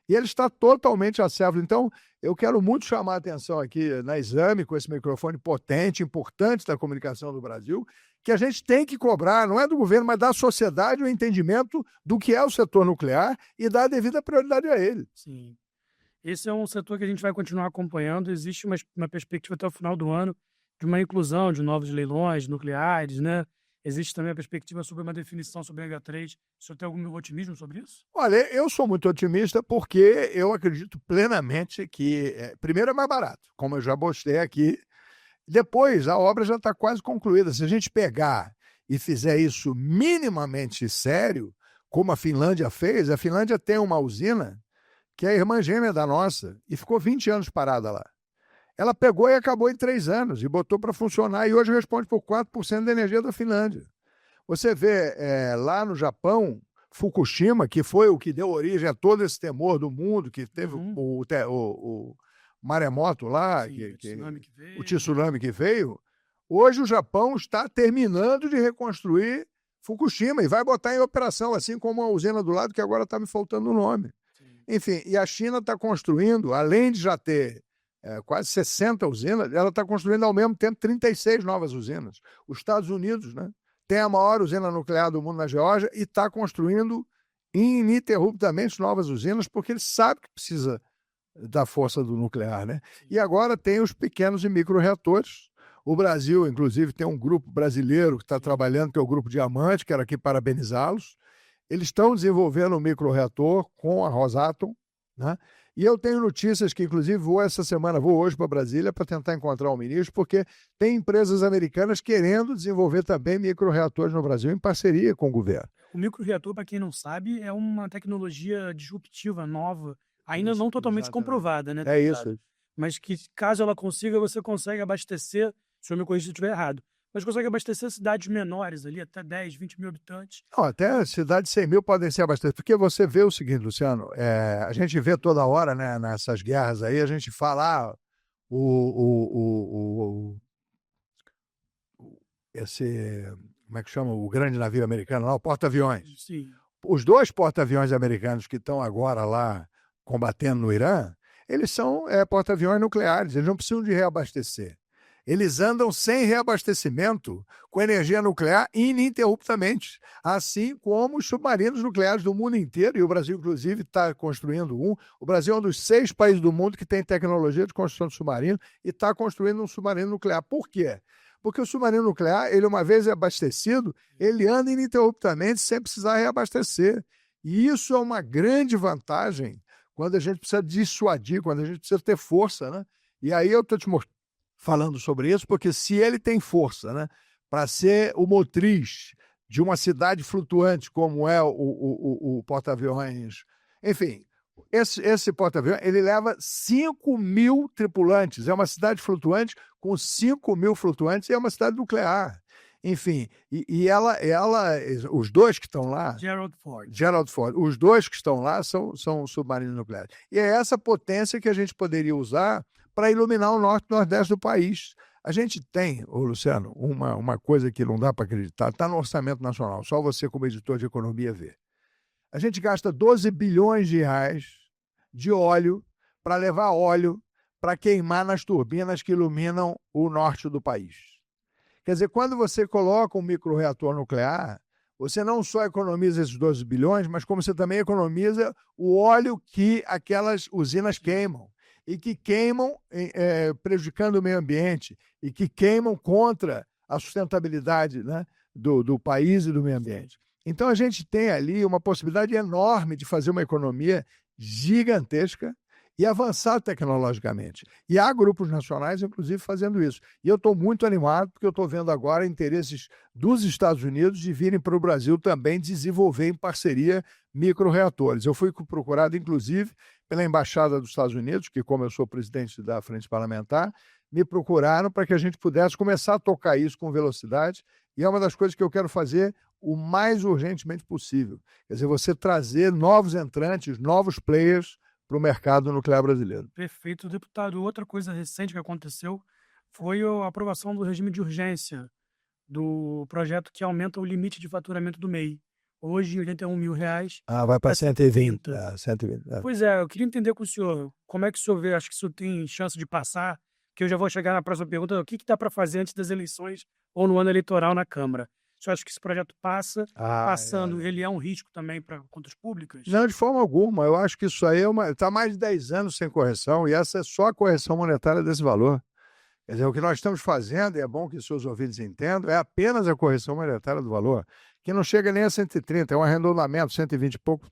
[SPEAKER 2] E ele está totalmente acéfalo. Então, eu quero muito chamar a atenção aqui na Exame, com esse microfone potente, importante da comunicação do Brasil, que a gente tem que cobrar, não é do governo, mas da sociedade, o entendimento do que é o setor nuclear e dar a devida prioridade a ele.
[SPEAKER 1] Sim. Esse é um setor que a gente vai continuar acompanhando. Existe uma perspectiva até o final do ano de uma inclusão de novos leilões nucleares, né? Existe também a perspectiva sobre uma definição sobre a Angra 3. O senhor tem algum otimismo sobre isso?
[SPEAKER 2] Olha, eu sou muito otimista porque eu acredito plenamente que, primeiro, é mais barato, como eu já postei aqui. Depois, a obra já está quase concluída. Se a gente pegar e fizer isso minimamente sério, como a Finlândia fez, a Finlândia tem uma usina que é a irmã gêmea da nossa e ficou 20 anos parada lá. Ela pegou e acabou em 3 anos e botou para funcionar e hoje responde por 4% da energia da Finlândia. Você vê lá no Japão, Fukushima, que foi o que deu origem a todo esse temor do mundo, que teve o maremoto lá,
[SPEAKER 1] Sim,
[SPEAKER 2] o tsunami que veio. Hoje o Japão está terminando de reconstruir Fukushima e vai botar em operação, assim como a usina do lado, que agora está me faltando o nome.
[SPEAKER 1] Sim.
[SPEAKER 2] Enfim, e a China está construindo, além de já ter quase 60 usinas, ela está construindo ao mesmo tempo 36 novas usinas. Os Estados Unidos, né, tem a maior usina nuclear do mundo na Geórgia e está construindo ininterruptamente novas usinas porque ele sabe que precisa da força do nuclear, né? E agora tem os pequenos e micro-reatores. O Brasil, inclusive, tem um grupo brasileiro que está trabalhando, que é o Grupo Diamante, quero aqui parabenizá-los. Eles estão desenvolvendo um micro-reator com a Rosatom, né? E eu tenho notícias que, inclusive, vou hoje para Brasília para tentar encontrar o ministro, porque tem empresas americanas querendo desenvolver também micro-reatores no Brasil em parceria com o governo.
[SPEAKER 1] O micro-reator, para quem não sabe, é uma tecnologia disruptiva, nova, ainda não totalmente comprovada, né?
[SPEAKER 2] É isso.
[SPEAKER 1] Mas que, caso ela consiga, você consegue abastecer, se eu me corrigir se eu estiver errado, mas consegue abastecer cidades menores ali, até 10, 20 mil habitantes.
[SPEAKER 2] Não, até cidades de 100 mil podem ser abastecidas. Porque você vê o seguinte, Luciano, a gente vê toda hora, né, nessas guerras aí, a gente fala como é que chama? O grande navio americano lá, o porta-aviões.
[SPEAKER 1] Sim.
[SPEAKER 2] Os 2 porta-aviões americanos que estão agora lá combatendo no Irã, eles são porta-aviões nucleares, eles não precisam de reabastecer. Eles andam sem reabastecimento com energia nuclear ininterruptamente, assim como os submarinos nucleares do mundo inteiro, e o Brasil, inclusive, está construindo um. O Brasil é um dos 6 países do mundo que tem tecnologia de construção de submarino e está construindo um submarino nuclear. Por quê? Porque o submarino nuclear, ele uma vez abastecido, ele anda ininterruptamente sem precisar reabastecer. E isso é uma grande vantagem quando a gente precisa dissuadir, quando a gente precisa ter força, né? E aí eu estou te falando sobre isso, porque se ele tem força, né, para ser o motriz de uma cidade flutuante, como é o porta-aviões, enfim, esse porta-aviões, ele leva 5.000 tripulantes, é uma cidade flutuante com 5.000 flutuantes e é uma cidade nuclear. Enfim, os dois que estão lá,
[SPEAKER 1] Gerald Ford,
[SPEAKER 2] os dois que estão lá são submarinos nucleares. E é essa potência que a gente poderia usar para iluminar o norte e nordeste do país. A gente tem, Luciano, uma coisa que não dá para acreditar, está no orçamento nacional, só você como editor de economia vê. A gente gasta 12 bilhões de reais de óleo para levar óleo para queimar nas turbinas que iluminam o norte do país. Quer dizer, quando você coloca um microreator nuclear, você não só economiza esses 12 bilhões, mas como você também economiza o óleo que aquelas usinas queimam, e que queimam prejudicando o meio ambiente, e que queimam contra a sustentabilidade, né, do país e do meio ambiente. Então, a gente tem ali uma possibilidade enorme de fazer uma economia gigantesca e avançar tecnologicamente. E há grupos nacionais, inclusive, fazendo isso. E eu estou muito animado, porque eu estou vendo agora interesses dos Estados Unidos de virem para o Brasil também desenvolver em parceria microreatores. Eu fui procurado, inclusive, pela Embaixada dos Estados Unidos, que, como eu sou presidente da Frente Parlamentar, me procuraram para que a gente pudesse começar a tocar isso com velocidade, e é uma das coisas que eu quero fazer o mais urgentemente possível. Quer dizer, você trazer novos entrantes, novos players para o mercado nuclear brasileiro.
[SPEAKER 1] Perfeito, deputado. Outra coisa recente que aconteceu foi a aprovação do regime de urgência do projeto que aumenta o limite de faturamento do MEI. Hoje, R$81 mil.
[SPEAKER 2] Vai para 120.
[SPEAKER 1] 120. Pois é, eu queria entender com o senhor, como é que o senhor vê, acho que isso tem chance de passar, que eu já vou chegar na próxima pergunta, o que dá para fazer antes das eleições ou no ano eleitoral na Câmara? O senhor acha que esse projeto passa? Passando, ele é um risco também para contas públicas?
[SPEAKER 2] Não, de forma alguma. Eu acho que isso aí está mais de 10 anos sem correção, e essa é só a correção monetária desse valor. Quer dizer, o que nós estamos fazendo, e é bom que seus ouvintes entendam, é apenas a correção monetária do valor, que não chega nem a 130, é um arredondamento, 120 e pouco,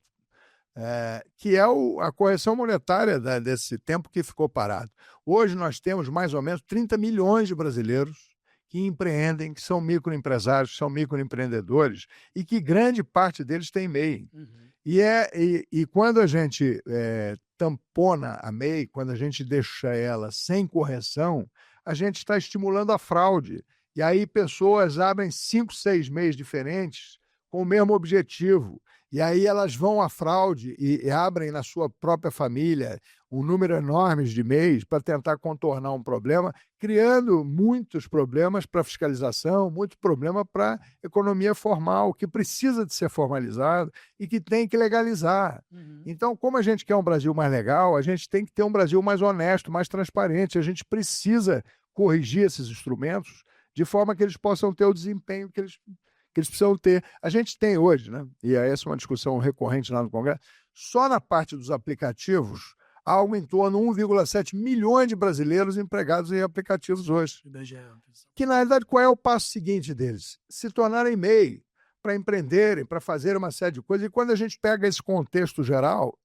[SPEAKER 2] que é a correção monetária desse tempo que ficou parado. Hoje nós temos mais ou menos 30 milhões de brasileiros que empreendem, que são microempresários, que são microempreendedores, e que grande parte deles tem MEI.
[SPEAKER 1] Uhum.
[SPEAKER 2] E quando a gente tampona a MEI, quando a gente deixa ela sem correção, a gente está estimulando a fraude. E aí pessoas abrem 5, 6 MEIs diferentes com o mesmo objetivo. E aí elas vão à fraude e abrem na sua própria família um número enorme de MEIs para tentar contornar um problema, criando muitos problemas para a fiscalização, muito problema para a economia formal, que precisa de ser formalizada e que tem que legalizar.
[SPEAKER 1] Uhum.
[SPEAKER 2] Então, como a gente quer um Brasil mais legal, a gente tem que ter um Brasil mais honesto, mais transparente. A gente precisa corrigir esses instrumentos de forma que eles possam ter o desempenho que eles precisam ter. A gente tem hoje, né? E essa é uma discussão recorrente lá no Congresso, só na parte dos aplicativos, há algo em torno de 1,7 milhões de brasileiros empregados em aplicativos hoje. Que, na realidade, qual é o passo seguinte deles? Se tornarem MEI, para empreenderem, para fazer uma série de coisas. E quando a gente pega esse contexto geral,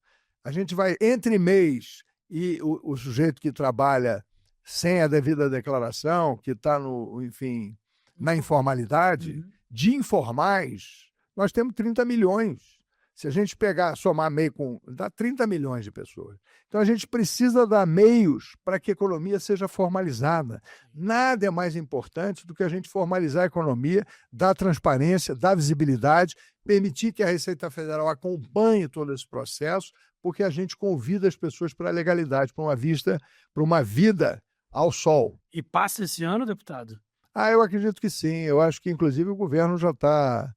[SPEAKER 2] a gente vai entre MEIs e o sujeito que trabalha sem a devida declaração, que está na informalidade,
[SPEAKER 1] Uhum.
[SPEAKER 2] de informais, nós temos 30 milhões. Se a gente somar MEI dá 30 milhões de pessoas. Então, a gente precisa dar meios para que a economia seja formalizada. Nada é mais importante do que a gente formalizar a economia, dar transparência, dar visibilidade, permitir que a Receita Federal acompanhe todo esse processo, porque a gente convida as pessoas para a legalidade, para uma vida ao sol.
[SPEAKER 1] E passa esse ano, deputado?
[SPEAKER 2] Eu acredito que sim. Eu acho que, inclusive, o governo já está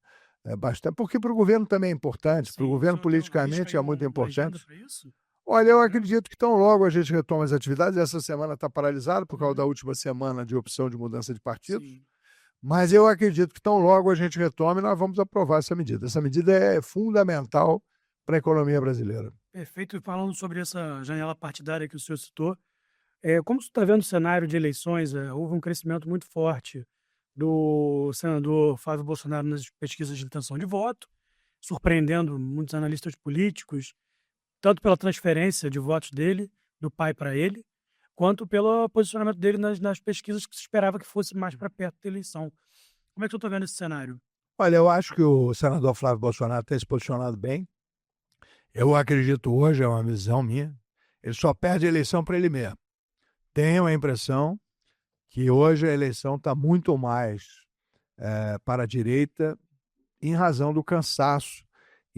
[SPEAKER 2] bastante... Porque para o governo também é importante, para o governo politicamente é muito importante. Olha, eu acredito que tão logo a gente retoma as atividades. Essa semana está paralisada por causa da última semana de opção de mudança de partidos.
[SPEAKER 1] Sim.
[SPEAKER 2] Mas eu acredito que tão logo a gente retome, nós vamos aprovar essa medida. Essa medida é fundamental para a economia brasileira.
[SPEAKER 1] Perfeito. E falando sobre essa janela partidária que o senhor citou, como você está vendo o cenário de eleições, houve um crescimento muito forte do senador Flávio Bolsonaro nas pesquisas de intenção de voto, surpreendendo muitos analistas políticos, tanto pela transferência de votos dele, do pai para ele, quanto pelo posicionamento dele nas pesquisas que se esperava que fosse mais para perto da eleição. Como é que eu estou vendo esse cenário?
[SPEAKER 2] Olha, eu acho que o senador Flávio Bolsonaro tem se posicionado bem. Eu acredito hoje, é uma visão minha, ele só perde a eleição para ele mesmo. Tenho a impressão que hoje a eleição está muito mais para a direita em razão do cansaço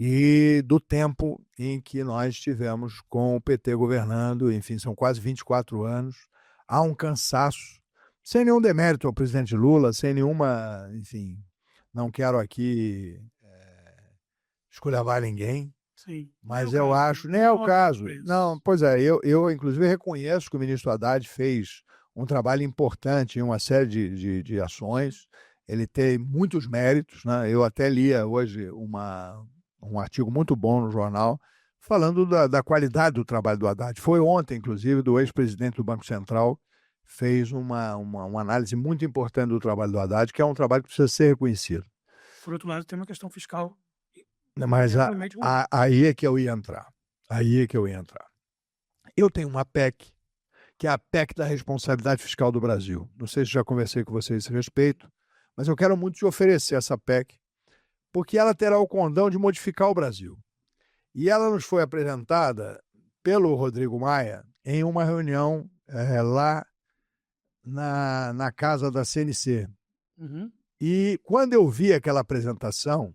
[SPEAKER 2] e do tempo em que nós tivemos com o PT governando, enfim, são quase 24 anos, há um cansaço, sem nenhum demérito ao presidente Lula, sem nenhuma, enfim, não quero aqui esculhambar ninguém,
[SPEAKER 1] Sim.
[SPEAKER 2] mas
[SPEAKER 1] Não é o
[SPEAKER 2] eu
[SPEAKER 1] caso,
[SPEAKER 2] acho,
[SPEAKER 1] não
[SPEAKER 2] nem é o
[SPEAKER 1] é
[SPEAKER 2] caso.
[SPEAKER 1] para isso.
[SPEAKER 2] Não, pois é, eu inclusive reconheço que o ministro Haddad fez um trabalho importante em uma série de ações, ele tem muitos méritos, né? Eu até lia hoje um artigo muito bom no jornal falando da qualidade do trabalho do Haddad. Foi ontem, inclusive, do ex-presidente do Banco Central, fez uma análise muito importante do trabalho do Haddad, que é um trabalho que precisa ser reconhecido.
[SPEAKER 1] Por outro lado, tem uma questão fiscal.
[SPEAKER 2] Mas
[SPEAKER 1] Realmente ruim.
[SPEAKER 2] aí é que eu ia entrar. Aí é que eu ia entrar. Eu tenho uma PEC, que é a PEC da responsabilidade fiscal do Brasil. Não sei se já conversei com vocês a esse respeito, mas eu quero muito te oferecer essa PEC, porque ela terá o condão de modificar o Brasil. E ela nos foi apresentada pelo Rodrigo Maia em uma reunião lá na casa da CNC.
[SPEAKER 1] Uhum.
[SPEAKER 2] E quando eu vi aquela apresentação,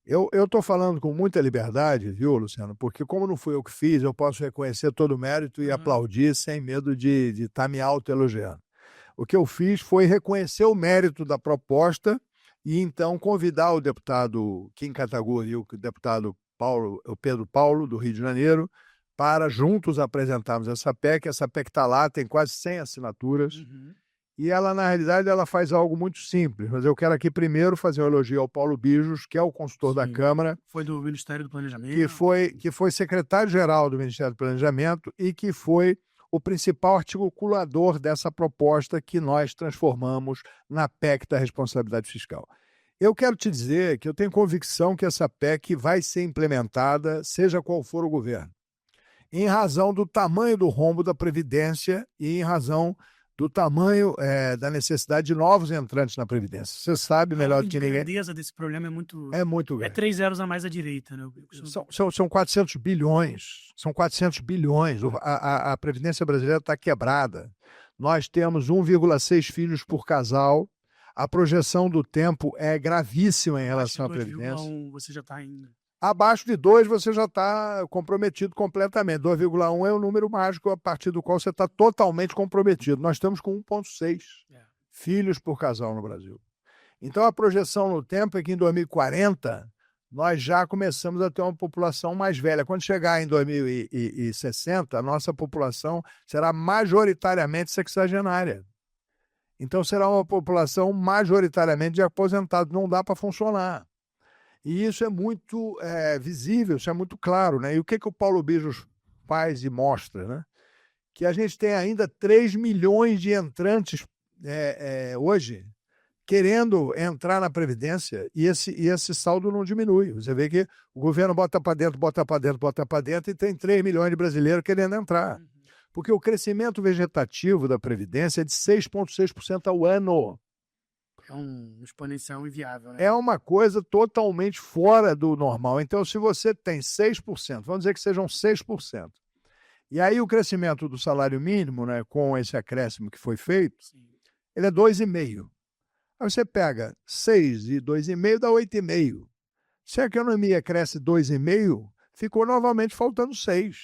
[SPEAKER 2] eu estou falando com muita liberdade, viu, Luciano? Porque como não fui eu que fiz, eu posso reconhecer todo o mérito e aplaudir sem medo de estar me autoelogiando. O que eu fiz foi reconhecer o mérito da proposta e então convidar o deputado Kim Kataguiri e o deputado Pedro Paulo, do Rio de Janeiro, para juntos apresentarmos essa PEC. Essa PEC está lá, tem quase 100 assinaturas.
[SPEAKER 1] Uhum.
[SPEAKER 2] E ela, na realidade, ela faz algo muito simples. Mas eu quero aqui primeiro fazer um elogio ao Paulo Bijos, que é o consultor da Câmara.
[SPEAKER 1] Foi do Ministério do Planejamento.
[SPEAKER 2] Que foi secretário-geral do Ministério do Planejamento e que foi o principal articulador dessa proposta que nós transformamos na PEC da responsabilidade fiscal. Eu quero te dizer que eu tenho convicção que essa PEC vai ser implementada, seja qual for o governo, em razão do tamanho do rombo da Previdência e em razão do tamanho da necessidade de novos entrantes na Previdência. Você sabe melhor do que ninguém.
[SPEAKER 1] A grandeza desse problema é muito
[SPEAKER 2] grande.
[SPEAKER 1] É 3 zeros a mais à direita, né?
[SPEAKER 2] São 400 bilhões. São 400 bilhões. A Previdência brasileira está quebrada. Nós temos 1,6 filhos por casal. A projeção do tempo é gravíssima em relação à Previdência.
[SPEAKER 1] 2,1 você já está indo.
[SPEAKER 2] Abaixo de 2 você já está comprometido completamente. 2,1 é o número mágico a partir do qual você está totalmente comprometido. Nós estamos com 1,6 filhos por casal no Brasil. Então a projeção no tempo é que em 2040 nós já começamos a ter uma população mais velha. Quando chegar em 2060, a nossa população será majoritariamente sexagenária. Então será uma população majoritariamente de aposentados. Não dá para funcionar. E isso é muito visível, isso é muito claro, né? E o que o Paulo Bijos faz e mostra, né? Que a gente tem ainda 3 milhões de entrantes hoje querendo entrar na Previdência e esse saldo não diminui. Você vê que o governo bota para dentro e tem 3 milhões de brasileiros querendo entrar. Porque o crescimento vegetativo da Previdência é de 6,6% ao ano.
[SPEAKER 1] É um exponencial inviável, né?
[SPEAKER 2] É uma coisa totalmente fora do normal. Então, se você tem 6%, vamos dizer que sejam 6%, e aí o crescimento do salário mínimo, né, com esse acréscimo que foi feito, ele é 2,5%. Aí você pega 6 e 2,5 dá 8,5. Se a economia cresce 2,5, ficou novamente faltando 6.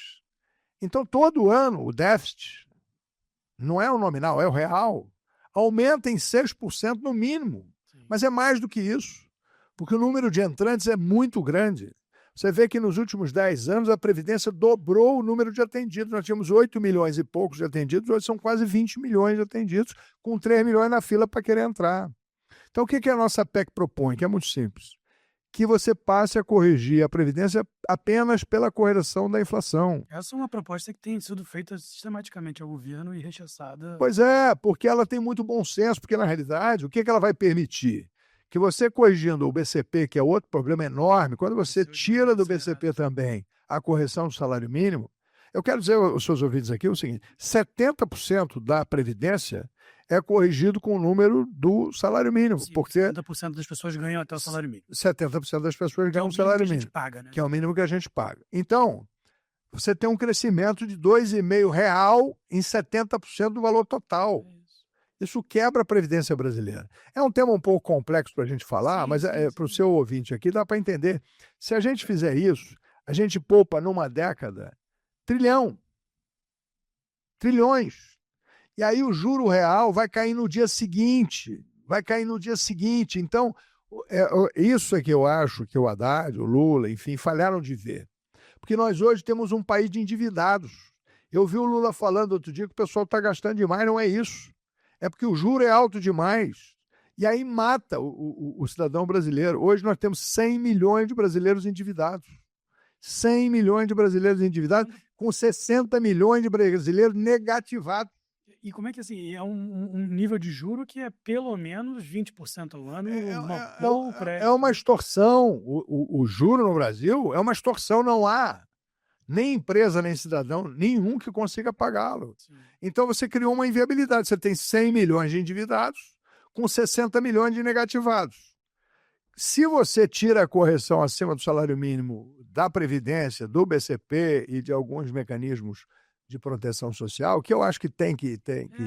[SPEAKER 2] Então, todo ano, o déficit, não é o nominal, é o real, aumenta em 6% no mínimo. Mas é mais do que isso, porque o número de entrantes é muito grande. Você vê que nos últimos 10 anos a Previdência dobrou o número de atendidos. Nós tínhamos 8 milhões e poucos de atendidos, hoje são quase 20 milhões de atendidos, com 3 milhões na fila para querer entrar. Então, o que a nossa PEC propõe? Que é muito simples. Que você passe a corrigir a Previdência apenas pela correção da inflação.
[SPEAKER 1] Essa é uma proposta que tem sido feita sistematicamente ao governo e rechaçada.
[SPEAKER 2] Pois é, porque ela tem muito bom senso, porque na realidade, o que ela vai permitir? Que você corrigindo o BCP, que é outro problema enorme, quando você tira do BCP também a correção do salário mínimo, eu quero dizer aos seus ouvintes aqui o seguinte, 70% da Previdência é corrigido com o número do salário mínimo.
[SPEAKER 1] Sim,
[SPEAKER 2] porque
[SPEAKER 1] 70% das pessoas ganham até o salário mínimo.
[SPEAKER 2] 70% das pessoas ganham o salário mínimo,
[SPEAKER 1] paga, né?
[SPEAKER 2] que é o mínimo que a gente paga. Então, você tem um crescimento de R$ 2,5 real em 70% do valor total. Isso quebra a Previdência brasileira. É um tema um pouco complexo para a gente falar, mas para o seu ouvinte aqui dá para entender. Se a gente fizer isso, a gente poupa numa década trilhões. E aí o juro real vai cair no dia seguinte. Então, isso é que eu acho que o Haddad, o Lula, enfim, falharam de ver. Porque nós hoje temos um país de endividados. Eu vi o Lula falando outro dia que o pessoal está gastando demais, não é isso. É porque o juro é alto demais. E aí mata o cidadão brasileiro. Hoje nós temos 100 milhões de brasileiros endividados. 100 milhões de brasileiros endividados, com 60 milhões de brasileiros negativados.
[SPEAKER 1] E como é que assim, é um nível de juro que é pelo menos 20% ao ano?
[SPEAKER 2] É uma extorsão. O juro no Brasil é uma extorsão, não há nem empresa, nem cidadão, nenhum que consiga pagá-lo. Então você criou uma inviabilidade. Você tem 100 milhões de endividados com 60 milhões de negativados. Se você tira a correção acima do salário mínimo da Previdência, do BCP e de alguns mecanismos de proteção social, que eu acho que tem que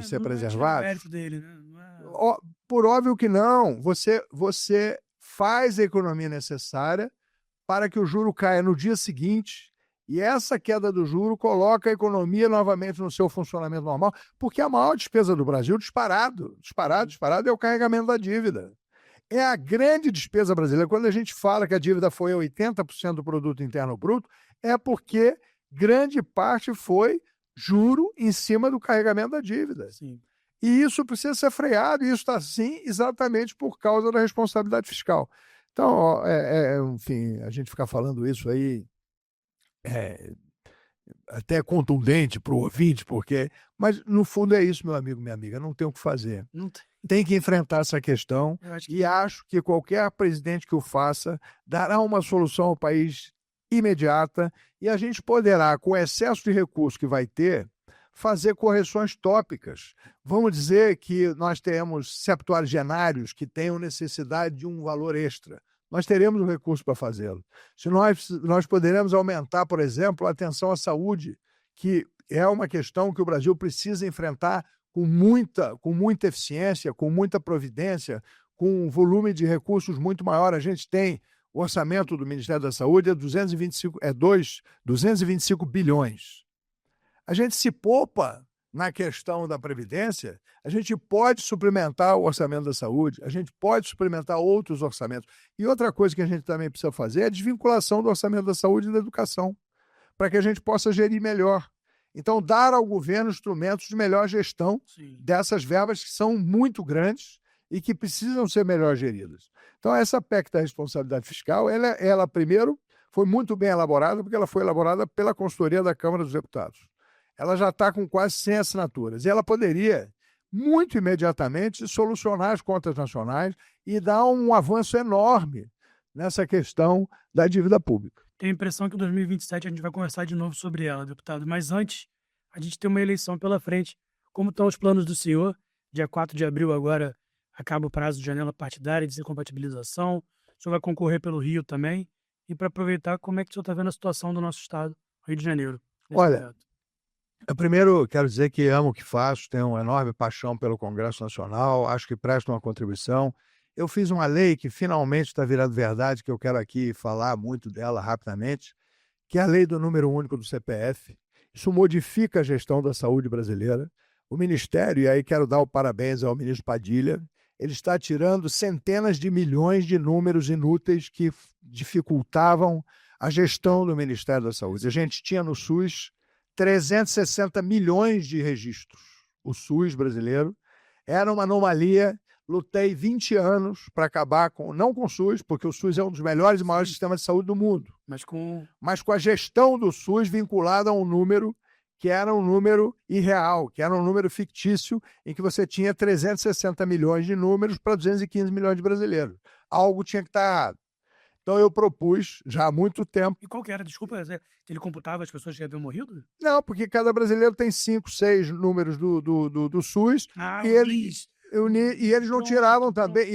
[SPEAKER 2] ser preservado.
[SPEAKER 1] Mérito dele, né?
[SPEAKER 2] Por óbvio que não. Você faz a economia necessária para que o juro caia no dia seguinte. E essa queda do juro coloca a economia novamente no seu funcionamento normal, porque a maior despesa do Brasil, disparado, é o carregamento da dívida. É a grande despesa brasileira. Quando a gente fala que a dívida foi 80% do produto interno bruto, é porque grande parte foi juro em cima do carregamento da dívida.
[SPEAKER 1] Sim.
[SPEAKER 2] E isso precisa ser freado, e isso está assim exatamente por causa da responsabilidade fiscal. Então, enfim, a gente ficar falando isso aí até contundente para o ouvinte, mas no fundo é isso, meu amigo, minha amiga, não tem o que fazer. Tem que enfrentar essa questão e acho que qualquer presidente que o faça dará uma solução ao país imediata e a gente poderá, com o excesso de recursos que vai ter, fazer correções tópicas. Vamos dizer que nós temos septuagenários que tenham necessidade de um valor extra. Nós teremos o recurso para fazê-lo. Se nós poderemos aumentar, por exemplo, a atenção à saúde, que é uma questão que o Brasil precisa enfrentar com muita eficiência, com muita providência, com um volume de recursos muito maior. A gente tem o orçamento do Ministério da Saúde é 225 bilhões. A gente se poupa na questão da Previdência, a gente pode suplementar o orçamento da saúde, a gente pode suplementar outros orçamentos. E outra coisa que a gente também precisa fazer é a desvinculação do orçamento da saúde e da educação, para que a gente possa gerir melhor. Então, dar ao governo instrumentos de melhor gestão dessas verbas que são muito grandes e que precisam ser melhor geridas. Então, essa PEC da responsabilidade fiscal, ela primeiro, foi muito bem elaborada, porque ela foi elaborada pela consultoria da Câmara dos Deputados. Ela já está com quase 100 assinaturas. E ela poderia, muito imediatamente, solucionar as contas nacionais e dar um avanço enorme nessa questão da dívida pública.
[SPEAKER 1] Tenho a impressão que em 2027 a gente vai conversar de novo sobre ela, deputado. Mas antes, a gente tem uma eleição pela frente. Como estão os planos do senhor? Dia 4 de abril agora acaba o prazo de janela partidária de desincompatibilização. O senhor vai concorrer pelo Rio também. E para aproveitar, como é que o senhor está vendo a situação do nosso estado, Rio de Janeiro?
[SPEAKER 2] Olha, eu primeiro quero dizer que amo o que faço, tenho uma enorme paixão pelo Congresso Nacional, acho que presto uma contribuição. Eu fiz uma lei que finalmente está virando verdade, que eu quero aqui falar muito dela rapidamente, que é a lei do número único do CPF. Isso modifica a gestão da saúde brasileira. O Ministério, e aí quero dar o parabéns ao ministro Padilha, ele está tirando centenas de milhões de números inúteis que dificultavam a gestão do Ministério da Saúde. A gente tinha no SUS 360 milhões de registros. O SUS brasileiro era uma anomalia. Lutei 20 anos para acabar não com o SUS, porque o SUS é um dos melhores e maiores sistemas de saúde do mundo, mas com a gestão do SUS vinculada a um número que era um número irreal, que era um número fictício, em que você tinha 360 milhões de números para 215 milhões de brasileiros. Algo tinha que estar errado. Então eu propus, já há muito tempo...
[SPEAKER 1] E qual que era? Desculpa, ele computava as pessoas que haviam morrido?
[SPEAKER 2] Não, porque cada brasileiro tem 5, 6 números do SUS,
[SPEAKER 1] Ah,
[SPEAKER 2] e eles não tiravam também,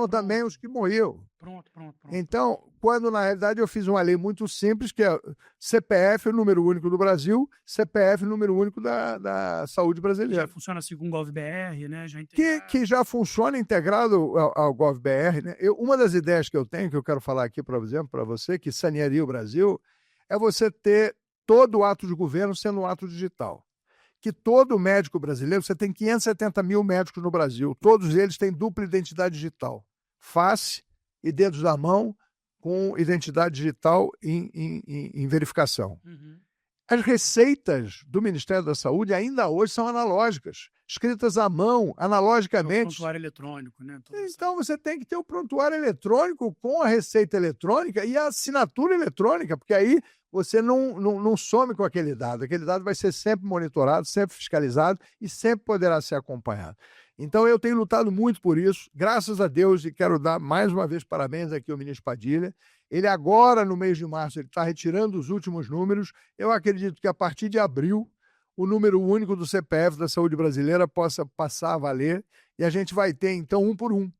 [SPEAKER 2] também os que morriam.
[SPEAKER 1] Pronto.
[SPEAKER 2] Então, quando na realidade eu fiz uma lei muito simples, que é CPF, o número único do Brasil, CPF, o número único da saúde brasileira.
[SPEAKER 1] Já funciona segundo o GovBR, né?
[SPEAKER 2] Que já funciona integrado ao GovBR, né? Uma das ideias que eu tenho, que eu quero falar aqui, por exemplo, para você, que sanearia o Brasil, é você ter todo o ato de governo sendo um ato digital. Que todo médico brasileiro, você tem 570 mil médicos no Brasil, todos eles têm dupla identidade digital, face e dedos da mão com identidade digital em verificação.
[SPEAKER 1] Uhum.
[SPEAKER 2] As receitas do Ministério da Saúde ainda hoje são analógicas, escritas à mão, analogicamente.
[SPEAKER 1] O prontuário eletrônico, né?
[SPEAKER 2] Então você tem que ter o prontuário eletrônico com a receita eletrônica e a assinatura eletrônica, porque aí você não some com aquele dado. Aquele dado vai ser sempre monitorado, sempre fiscalizado e sempre poderá ser acompanhado. Então eu tenho lutado muito por isso, graças a Deus, e quero dar mais uma vez parabéns aqui ao ministro Padilha. Ele agora, no mês de março, ele está retirando os últimos números. Eu acredito que a partir de abril, o número único do CPF da saúde brasileira possa passar a valer e a gente vai ter, então, um por um.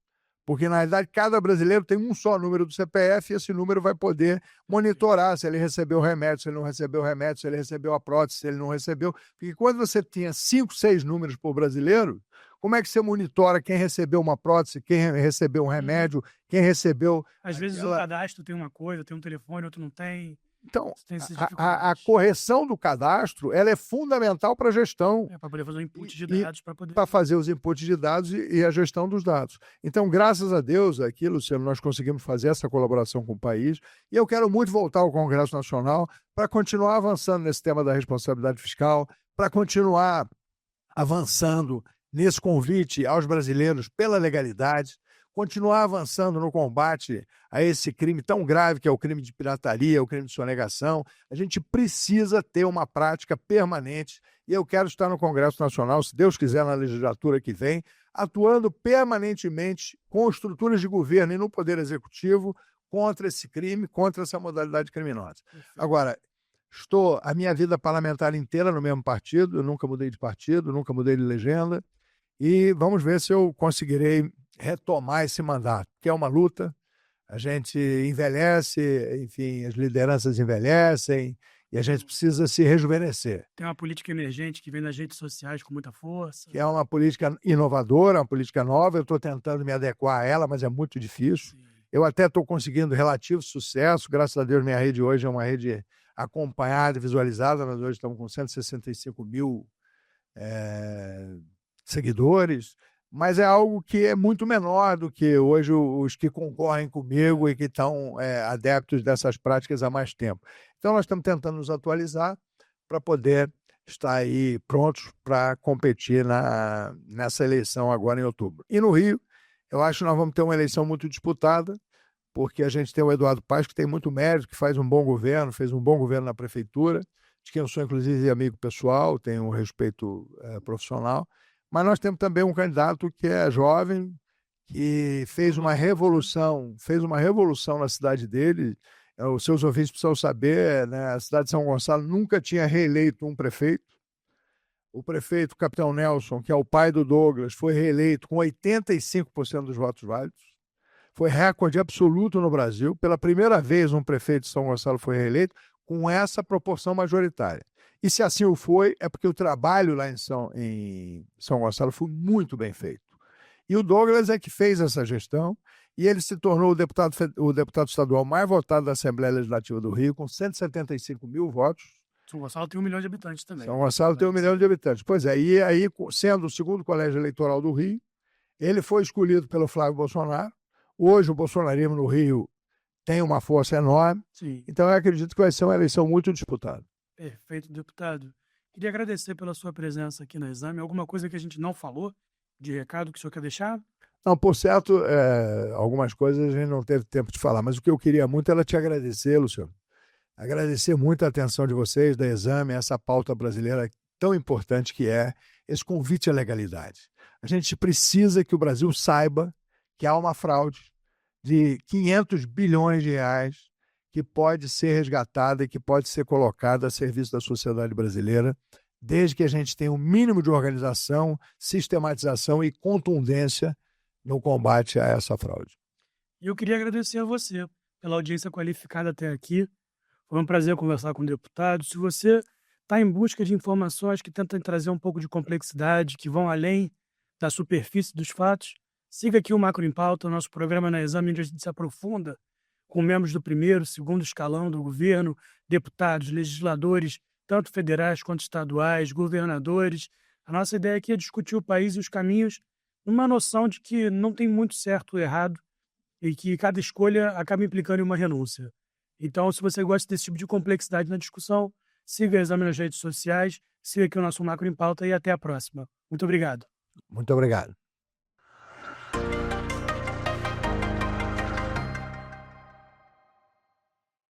[SPEAKER 2] Porque, na realidade, cada brasileiro tem um só número do CPF e esse número vai poder monitorar se ele recebeu o remédio, se ele não recebeu o remédio, se ele recebeu a prótese, se ele não recebeu. Porque quando você tinha 5, 6 números por brasileiro, como é que você monitora quem recebeu uma prótese, quem recebeu um remédio, quem recebeu...
[SPEAKER 1] Às vezes o cadastro tem uma coisa, tem um telefone, outro não tem.
[SPEAKER 2] Então, a correção do cadastro ela é fundamental para a gestão.
[SPEAKER 1] Para poder fazer o input de dados.
[SPEAKER 2] Para fazer os inputs de dados e a gestão dos dados. Então, graças a Deus, aqui, Luciano, nós conseguimos fazer essa colaboração com o país. E eu quero muito voltar ao Congresso Nacional para continuar avançando nesse tema da responsabilidade fiscal, para continuar avançando nesse convite aos brasileiros pela legalidade, continuar avançando no combate a esse crime tão grave que é o crime de pirataria, o crime de sonegação. A gente precisa ter uma prática permanente e eu quero estar no Congresso Nacional, se Deus quiser, na legislatura que vem, atuando permanentemente com estruturas de governo e no Poder Executivo contra esse crime, contra essa modalidade criminosa. Agora, estou a minha vida parlamentar inteira no mesmo partido, eu nunca mudei de partido, nunca mudei de legenda, e vamos ver se eu conseguirei retomar esse mandato, que é uma luta. A gente envelhece, enfim, as lideranças envelhecem e a gente precisa se rejuvenescer.
[SPEAKER 1] Tem uma política emergente que vem das redes sociais com muita força.
[SPEAKER 2] Que é uma política inovadora, uma política nova. Eu estou tentando me adequar a ela, mas é muito difícil. Sim. Eu até estou conseguindo relativo sucesso. Graças a Deus, minha rede hoje é uma rede acompanhada e visualizada. Nós hoje estamos com 165 mil seguidores. Mas é algo que é muito menor do que hoje os que concorrem comigo e que estão adeptos dessas práticas há mais tempo. Então, nós estamos tentando nos atualizar para poder estar aí prontos para competir nessa eleição agora em outubro. E no Rio, eu acho que nós vamos ter uma eleição muito disputada, porque a gente tem o Eduardo Paes, que tem muito mérito, que faz um bom governo, fez um bom governo na prefeitura, de quem eu sou, inclusive, amigo pessoal, tenho um respeito profissional. Mas nós temos também um candidato que é jovem, que fez uma revolução na cidade dele. Os seus ouvintes precisam saber, né? A cidade de São Gonçalo nunca tinha reeleito um prefeito. O prefeito Capitão Nelson, que é o pai do Douglas, foi reeleito com 85% dos votos válidos. Foi recorde absoluto no Brasil. Pela primeira vez, um prefeito de São Gonçalo foi reeleito com essa proporção majoritária. E se assim o foi, é porque o trabalho lá em São Gonçalo foi muito bem feito. E o Douglas é que fez essa gestão e ele se tornou o deputado estadual mais votado da Assembleia Legislativa do Rio, com 175 mil votos.
[SPEAKER 1] São Gonçalo tem 1 milhão de habitantes também.
[SPEAKER 2] São Gonçalo tem 1 milhão de habitantes. Pois é, e aí, sendo o segundo colégio eleitoral do Rio, ele foi escolhido pelo Flávio Bolsonaro. Hoje o bolsonarismo no Rio tem uma força enorme.
[SPEAKER 1] Sim.
[SPEAKER 2] Então, eu acredito que vai ser uma eleição muito disputada.
[SPEAKER 1] Perfeito, deputado. Queria agradecer pela sua presença aqui no Exame. Alguma coisa que a gente não falou de recado que o senhor quer deixar?
[SPEAKER 2] Não, por certo, algumas coisas a gente não teve tempo de falar, mas o que eu queria muito era te agradecer, Luciano. Agradecer muito a atenção de vocês, da Exame, essa pauta brasileira tão importante que é esse convite à legalidade. A gente precisa que o Brasil saiba que há uma fraude de 500 bilhões de reais que pode ser resgatada e que pode ser colocada a serviço da sociedade brasileira, desde que a gente tenha um mínimo de organização, sistematização e contundência no combate a essa fraude.
[SPEAKER 1] E eu queria agradecer a você pela audiência qualificada até aqui. Foi um prazer conversar com o deputado. Se você está em busca de informações que tentam trazer um pouco de complexidade, que vão além da superfície dos fatos, siga aqui o Macro em Pauta, nosso programa na Exame, onde a gente se aprofunda com membros do primeiro, segundo escalão do governo, deputados, legisladores, tanto federais quanto estaduais, governadores. A nossa ideia aqui é discutir o país e os caminhos numa noção de que não tem muito certo ou errado e que cada escolha acaba implicando em uma renúncia. Então, se você gosta desse tipo de complexidade na discussão, siga o Exame nas redes sociais, siga aqui o nosso Macro em Pauta e até a próxima. Muito obrigado.
[SPEAKER 2] Muito obrigado.